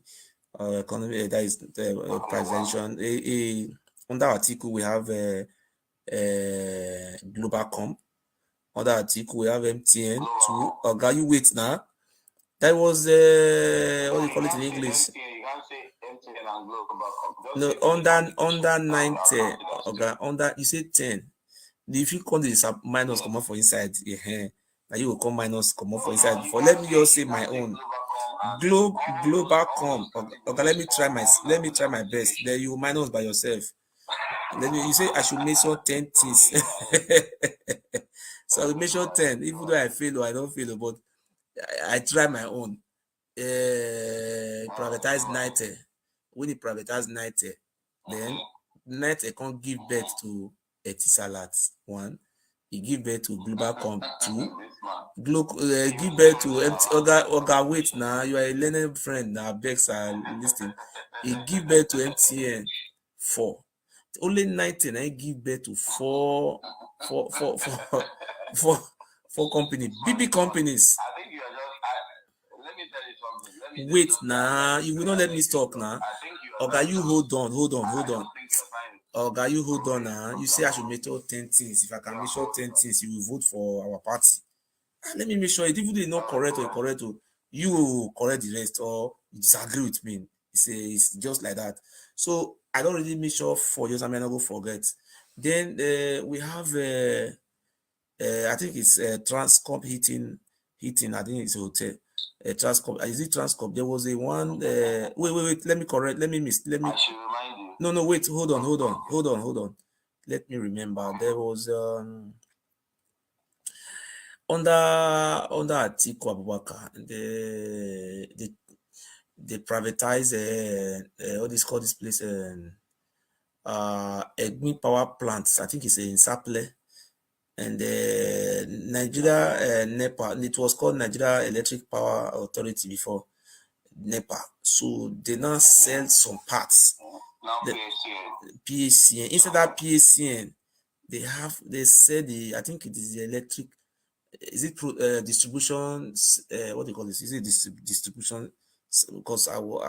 Economy. That is privatization. Under Atiku, we have Globalcom. Under Atiku, we have MTN. Too. You wait now. That was what do you call it in English? You can't say MTN No, under 90, okay, under, you say 10. If you come this minus come off for inside, yeah, now you will come minus come off for inside. For let me just say my own. Global.com. Okay, let me try my best. Then you minus by yourself. You say I should mention 10 things. So I mention 10, even though I fail or I don't fail, but I try my own. Privatize 90. When you privatize 90, then 90 can't give birth to Etisalat. 1. He give birth to Global.com. 2. Give birth to Oga. Wait now, you are a learned friend now. Bex are listening. He give birth to MTN. 4. Only 19. I give birth to four companies, BB companies. I think you are just. Let me tell you something. Wait now, you will not let me talk now. Oga, you hold on. Oga, you hold on now. You say I should make sure 10 things. If I can make sure 10 things, you will vote for our party. Let me make sure it, even though it's not correct or correct, you will correct the rest or you disagree with me. It's just like that. So I don't really make sure for just I may not go forget. Then we have I think it's Transcorp heating. I think it's a hotel. Transcorp. Is it Transcorp? There was a one. Wait. Let me correct. Let me. I should remind you. No. Wait. Hold on. Let me remember. There was under Atiku Abubakar, they privatize what is called this place Egmi power plants. I think it's in Saple, and Nigeria NEPA. It was called Nigeria Electric Power Authority before NEPA. So they now sell some parts. Now PACN. Instead of PACN, they said I think it is the electric. Is it distribution? What do you call this? Is it distribution? Because I will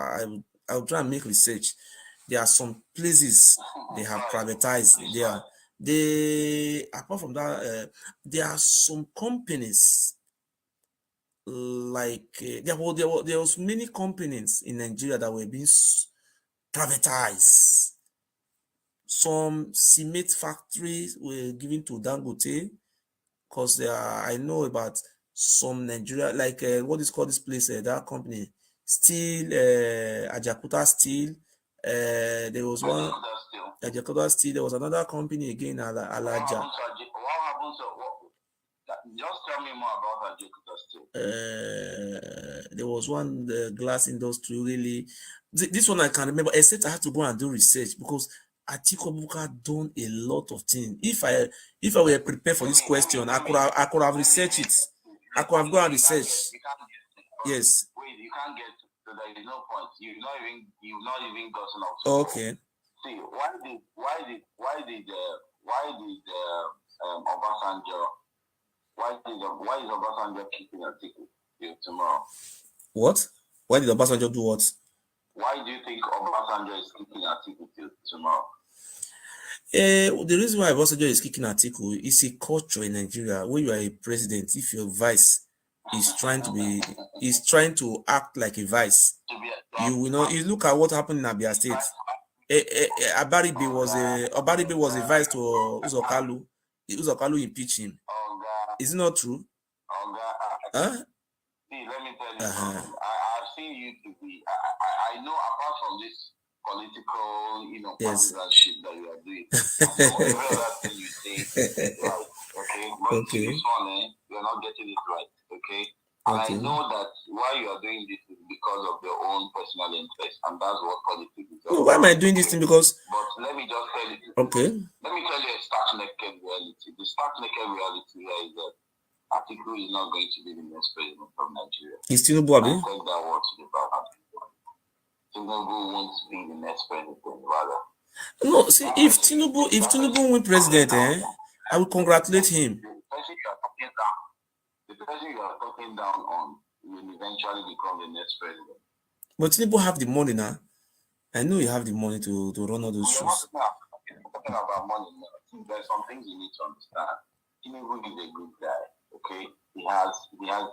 try and make research. There are some places they have privatized. Apart from that, there are some companies like there was many companies in Nigeria that were being privatized. Some cement factories were given to Dangote. Because I know about some Nigeria, like what is called this place, that company, Steel, Ajakuta Steel. There was one, Ajakuta Steel. There was another company again, Alaja. What happens just tell me more about Ajakuta Steel. There was one, the glass industry, really. This one I can remember, except I had to go and do research because Atiku Abubakar done a lot of things. If I were prepared for this question, I could have researched it. I could have gone and researched. Yes. Wait, you can't get to there is no point. You've not even gotten out. Okay. See, why did Obasanjo why is Obasanjo keeping Atiku till tomorrow? What? Why did Obasanjo do what? Why do you think Obasanjo is keeping Atiku till tomorrow? The reason why Obasanjo is kicking Atiku is a culture in Nigeria. When you are a president, if your vice is trying to act like a vice, you will not. You look at what happened in Abia State. Abaribe was a vice to Uzokalu. Uzokalu impeached him. Is it not true? Huh? See, let me tell you something. I've seen you to be. I know apart from this political, partisanship that you are doing, every other thing you say, right? Okay, but this one, you're not getting it right. Okay. And I know that why you are doing this is because of your own personal interest, and that's what politics is. No, why am I doing this thing? Because. But let me just tell you. Okay. Let me tell you a stark-naked reality. The stark-naked reality here is that Atiku is not going to be the next president of Nigeria. Is Tinubu Abi? I take that word to the back. Tinubu won't be the next president, rather. No, see, if Tinubu win president, I will congratulate him. The person you are talking down on will eventually become the next president. But Tinubu have the money now. I know you have the money to run all those shows. Talking about money now. There's some things you need to understand. Tinubu is a good guy. Okay, he has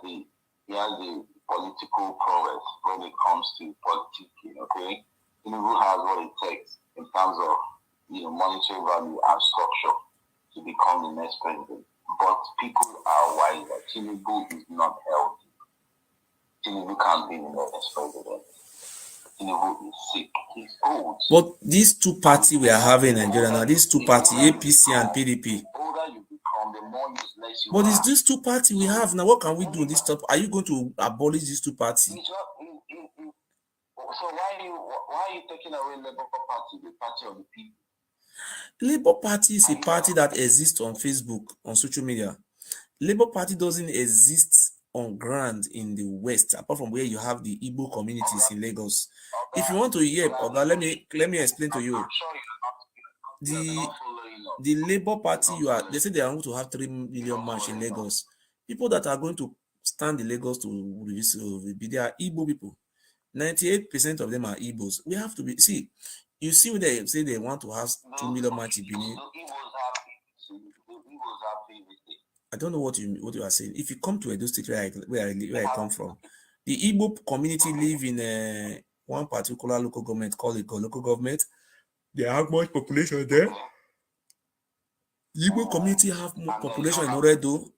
the political prowess when it comes to politicking. Okay, Tinubu has what it takes in terms of monetary value and structure to become the next president. But people are wiser. Tinubu is not healthy. Tinubu can't be the next president. Tinubu is sick. He's old. But these two parties we are having in Nigeria now, these two parties, APC and PDP. The older you become, the more useless you But are. it's these two parties we have now. What can we do on this stuff? Are you going to abolish these two parties? So why are you taking away Labour Party, the party of the people? Labour Party is a party that exists on Facebook, on social media. Labour Party doesn't exist on ground in the West, apart from where you have the Igbo communities in Lagos. If you want to hear, Oga, let me explain to you. The Labour Party, they say they are going to have 3 million march in Lagos. People that are going to stand in Lagos to be there, Igbo people. 98% of them are Igbos. We have to be, see, you see when they say they want to have 2 million march in Benin. I don't know what you are saying. If you come to Edo State, where I come from, the Igbo community live in one particular local government called the local government. They have much population there. The Igbo community have more population in Oredo.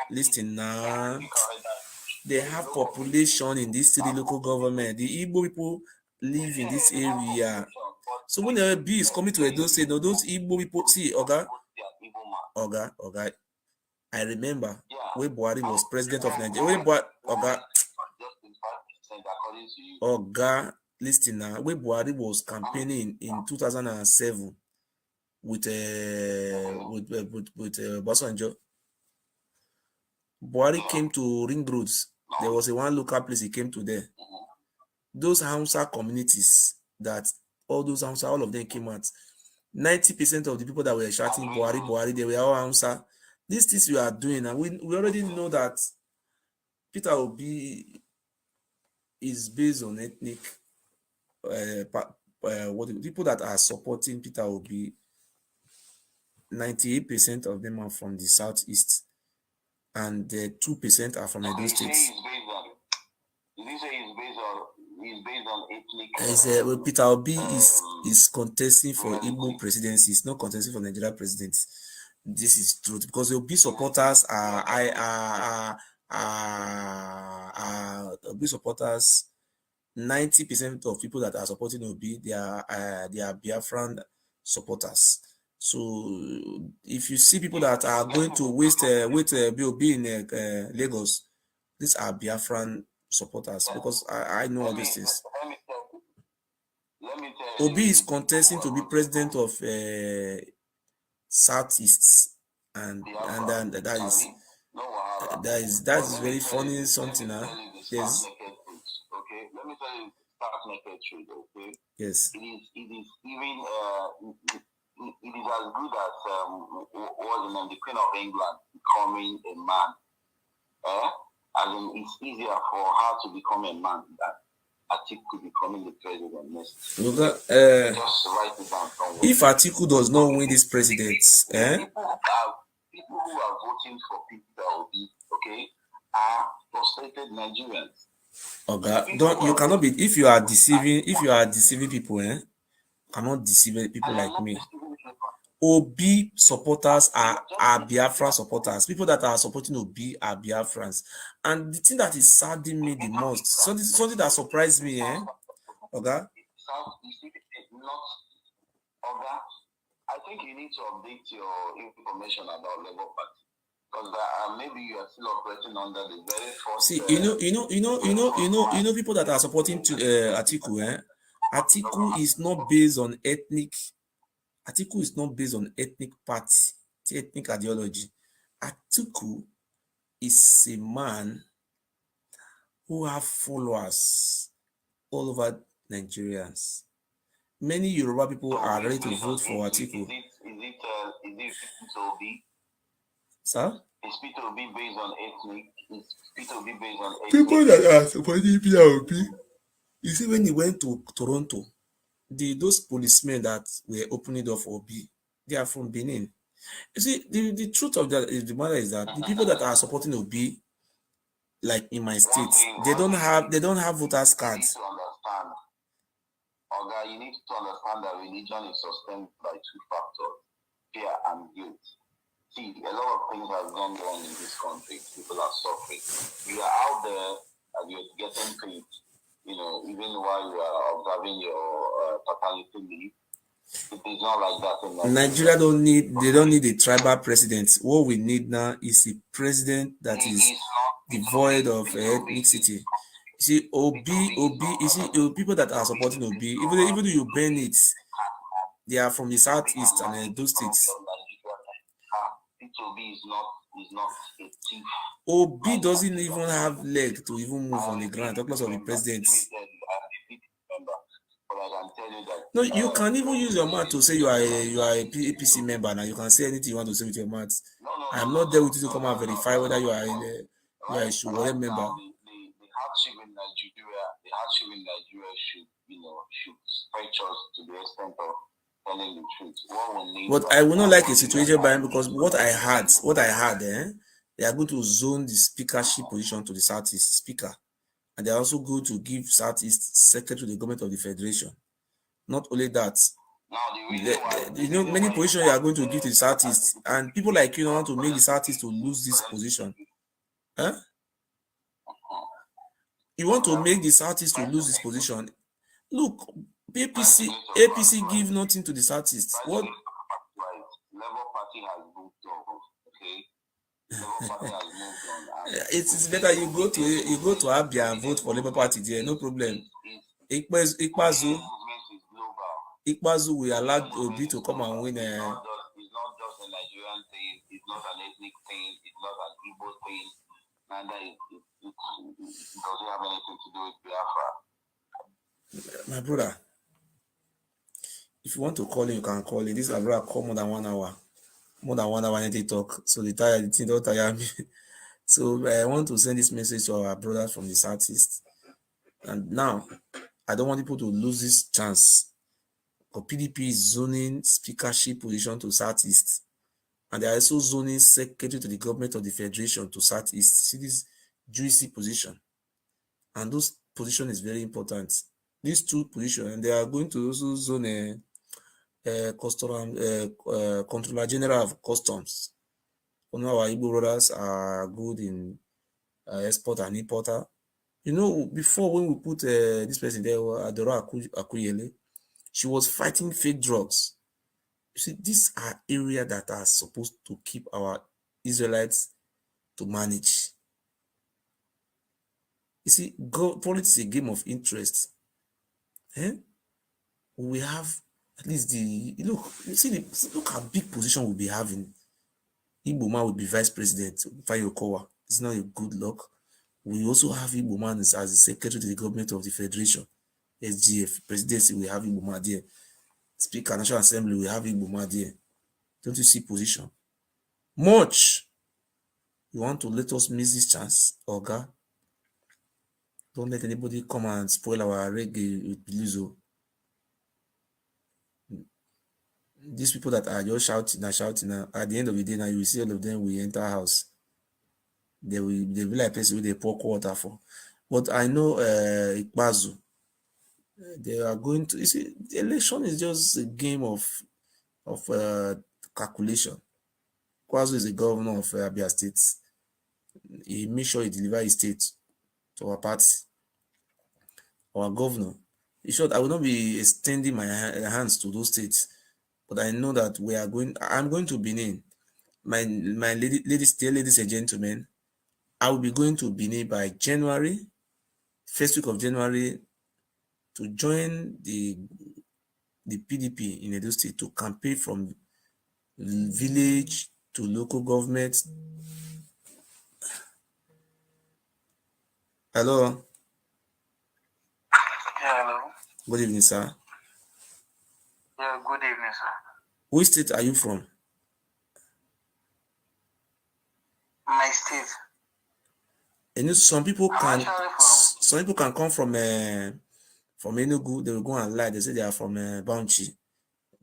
Listen now. They have population in this city local government. The Igbo people live in this area. So when the B is coming to Edo State, no, those Igbo people, see, Oga, I remember when Buhari was president of Nigeria. Oga, listen now. When Buhari was campaigning in 2007 with Obasanjo, Buhari came to Ring Roads. There was one local place he came to there. Those Hausa communities, all of them came out. 90% of the people that were shouting Buhari, they were all Hausa. These things we are doing, and we already know that Peter Obi is based on ethnic. People that are supporting Peter Obi, 98% of them are from the southeast, and 2% are from Edo State. He's based on ethnic. Peter Obi is contesting for Igbo presidency. He's not contesting for Nigeria presidency. This is true because the Obi supporters Obi supporters. 90% of people that are supporting Obi, they are Biafran supporters. So if you see people that are going to waste Obi in Lagos, these are Biafran supporters because I know all these things. Obi is contesting to be president of Southeast, and that is very funny something. Yes. Okay, let me tell you, start naked truth. Okay. Yes. It is even it is as good as the Queen of England becoming a man. As in, it's easier for her to become a man than Atiku becoming the president next. Just write it down somewhere. If Atiku does not win this president, people who are voting for Peter Obi, okay, are frustrated Nigerians. Okay, you cannot be, if you are deceiving people, cannot deceive people like me. Obi supporters are Biafra supporters. People that are supporting Obi are Biafrans. And the thing that is saddening me the most, something that surprised me, okay? I think you need to update your information about Labour Party. Because maybe you are still operating under the very first. See, people that are supporting Atiku, Atiku is not based on ethnic. Atiku is not based on ethnic party, ethnic ideology. Atiku is a man who have followers all over Nigerians. Many Yoruba people are ready to vote for Atiku. Is it Peter Obi? Sir? Is Peter Obi based on ethnic? Is Peter Obi based on ethnic? People that are supporting Peter Obi, you see, when he went to Toronto, those policemen that were opening door for Obi, they are from Benin. You see, the truth of the matter is that the people that are supporting Obi, like in my state, they don't have voters cards. Oga, you need to understand that religion is sustained by two factors, fear and guilt. See, a lot of things have gone wrong in this country. People are suffering. You are out there and you're getting paid, even while you are observing your paternity leave. It is not like that in Nigeria. They don't need a tribal president. What we need now is a president that is devoid of ethnicity. You see, Obi, you see, people that are supporting Obi, even though you burn it, they are from the southeast and those states. Obi is not a thief. Obi doesn't even have leg to even move on the ground. Talk less of the president. No, you can even use your mouth to say you are a APC member. Now you can say anything you want to say with your mouth. I'm not there with you to come and verify whether you are a Shugore member. The hardship in Nigeria should stretch us to the extent of telling the truth. But I will not like a situation by him, because what I had, they are going to zone the speakership position to the Southeast speaker, and they are also going to give Southeast secretary to the government of the federation. Not only that, many positions you are going to give to the Southeast, and people like you don't want to make the Southeast to lose this position. Huh? You want to make the Southeast to lose this position? Look, APC give nothing to the Southeast. What? Labour Party has moved on. Okay, Labour Party has moved on. It is better you go to Abia and vote for Labour Party there. No problem. Ikpazu will allow Obi to come and win. It's not just a Nigerian thing. It's not an ethnic thing. It's not an Igbo thing. Neither it doesn't have anything to do with Biafra. My brother, if you want to call in, you can call in. This Abra call more than 1 hour. More than 1 hour and talk. So the thing don't tire me. So I want to send this message to our brothers from the Southeast. And now, I don't want people to lose this chance. Because PDP is zoning speakership position to Southeast. And they are also zoning secretary to the government of the federation to Southeast. See this juicy position. And those position is very important. These two positions, and they are going to also zone Controller General of Customs. You know, our Igbo brothers are good in export and importer. Before when we put this person there, Adora Akuyele, she was fighting fake drugs. You see, these are areas that are supposed to keep our Israelites to manage. You see, politics is a game of interest. We have at least look how big position we'll be having. Igbo man will be vice president. Fayokowa. It's not a good luck. We also have Igbo man as the secretary to the government of the federation. SGF presidency, we have Igbo man there. Speaker National Assembly, we have Igbo man there. Don't you see position? Much. You want to let us miss this chance, Oga? Don't let anybody come and spoil our reggae with Bilizo. These people that are just shouting, at the end of the day, now you will see all of them will enter house. They will be like person with a pour water for. But I know Ikpazu, they are going to, you see, the election is just a game of calculation. Kwankwaso is the governor of Abia State. He made sure he delivered his state to our party. Our governor. In short, I will not be extending my hands to those states, but I know that I'm going to Benin. My ladies and gentlemen, I will be going to Benin by January, first week of January, to join the PDP in Edo State to campaign from village to local government. Hello. Hello. Good evening, sir. Yeah, good evening, sir. Which state are you from? My state. And some people can come from Enugu. They will go and lie. They say they are from Bounchi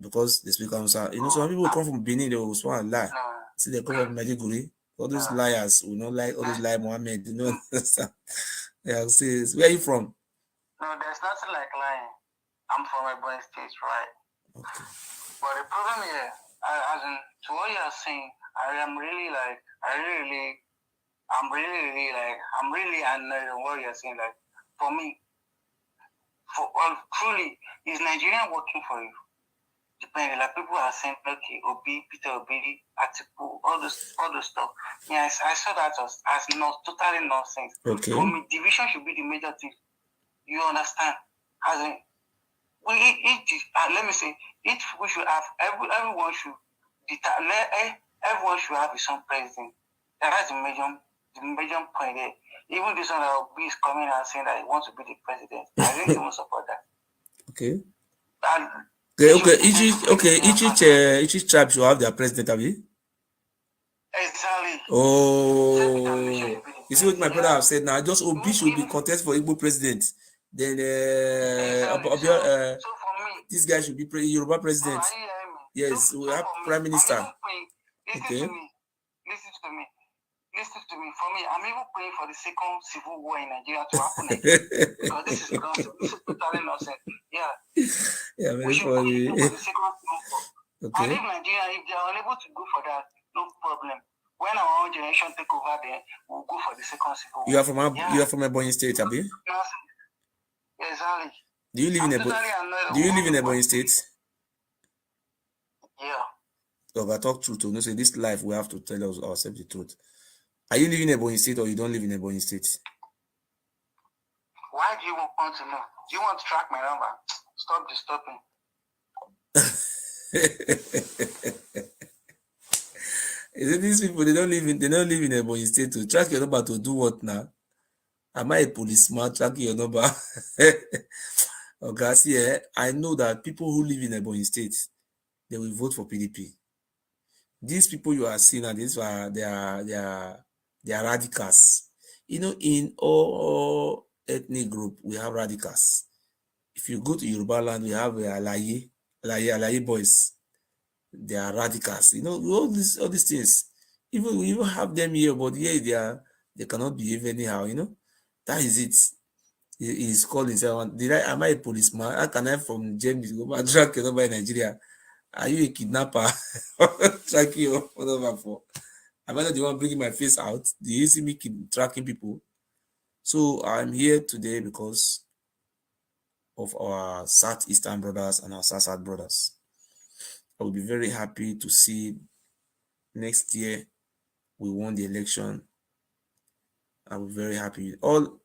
because they speak Hausa. Some people come from Benin. They will swear and lie. See, they come from Maiduguri. All those liars will not lie. All those lie Mohammed. Yeah, say, where are you from? No, there's nothing like lying. I'm from Ebony State, right? Okay. But the problem here, as in, to what you are saying, I'm really annoyed on what you are saying. Like, for me, truly, is Nigeria working for you? Depending, like people are saying, okay, Obi, Peter Obi, Atiku, all those stuff. Yes, I saw that as not totally nonsense. Okay. For me, division should be the major thing. You understand? As in, let me say, each we should have everyone should everyone should have his own president. That's the major point there. Even this one that Obi is coming and saying that he wants to be the president. I really don't support that. Okay. Each tribe should have their president, have you? Exactly. Oh, you see what my brother have said now? Just Obi should be contest for Igbo president. Then so for me, this guy should be Yoruba president. Yes, we have prime minister. Listen to me. For me, I'm even praying for the second civil war in Nigeria to happen again. Because this is totally nonsense. Yeah. Yeah, very funny. For the second civil war. Okay. And if Nigeria, if they are unable to go for that, no problem. When our own generation take over, then we'll go for the second civil war. You are from Ebony State, Abi? Exactly. Do you live in Ebony State? Yeah. So I talk truth to no say this life we have to tell ourselves the truth. Are you living in Ebony State or you don't live in Ebony State? Why do you want to know? Do you want to track my number? Stop disturbing. These people they don't live in Ebony State to track your number to do what now? Am I a policeman tracking your number? Okay, see, I know that people who live in Ebony State, they will vote for PDP. These people you are seeing, and these are they are radicals. You know, in all ethnic group, we have radicals. If you go to Yoruba land, we have Alaye boys. They are radicals. You know, all these things. We even have them here, but here they cannot behave anyhow. You know, that is it. He's called himself. Am I a policeman? How can I from James go back track your number in Nigeria? Are you a kidnapper? Tracking your number for? Am I not the one bringing my face out? Do you see me tracking people? So I'm here today because of our Southeastern brothers and our South brothers. I will be very happy to see next year we won the election. I'm very happy. All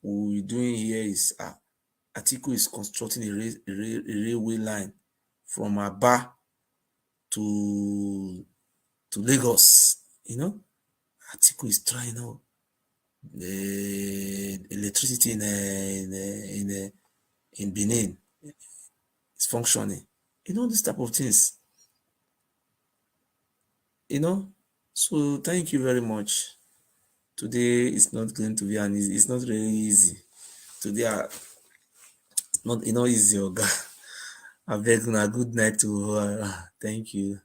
we're doing here is Atiku is constructing a railway line from Aba to Lagos. You know, Atiku is trying out the electricity in Benin. It's functioning. You know, this type of things. You know, so thank you very much. Today it's not going to be it's not really easy. Today it's not easy, Oga. I beg a good night to thank you.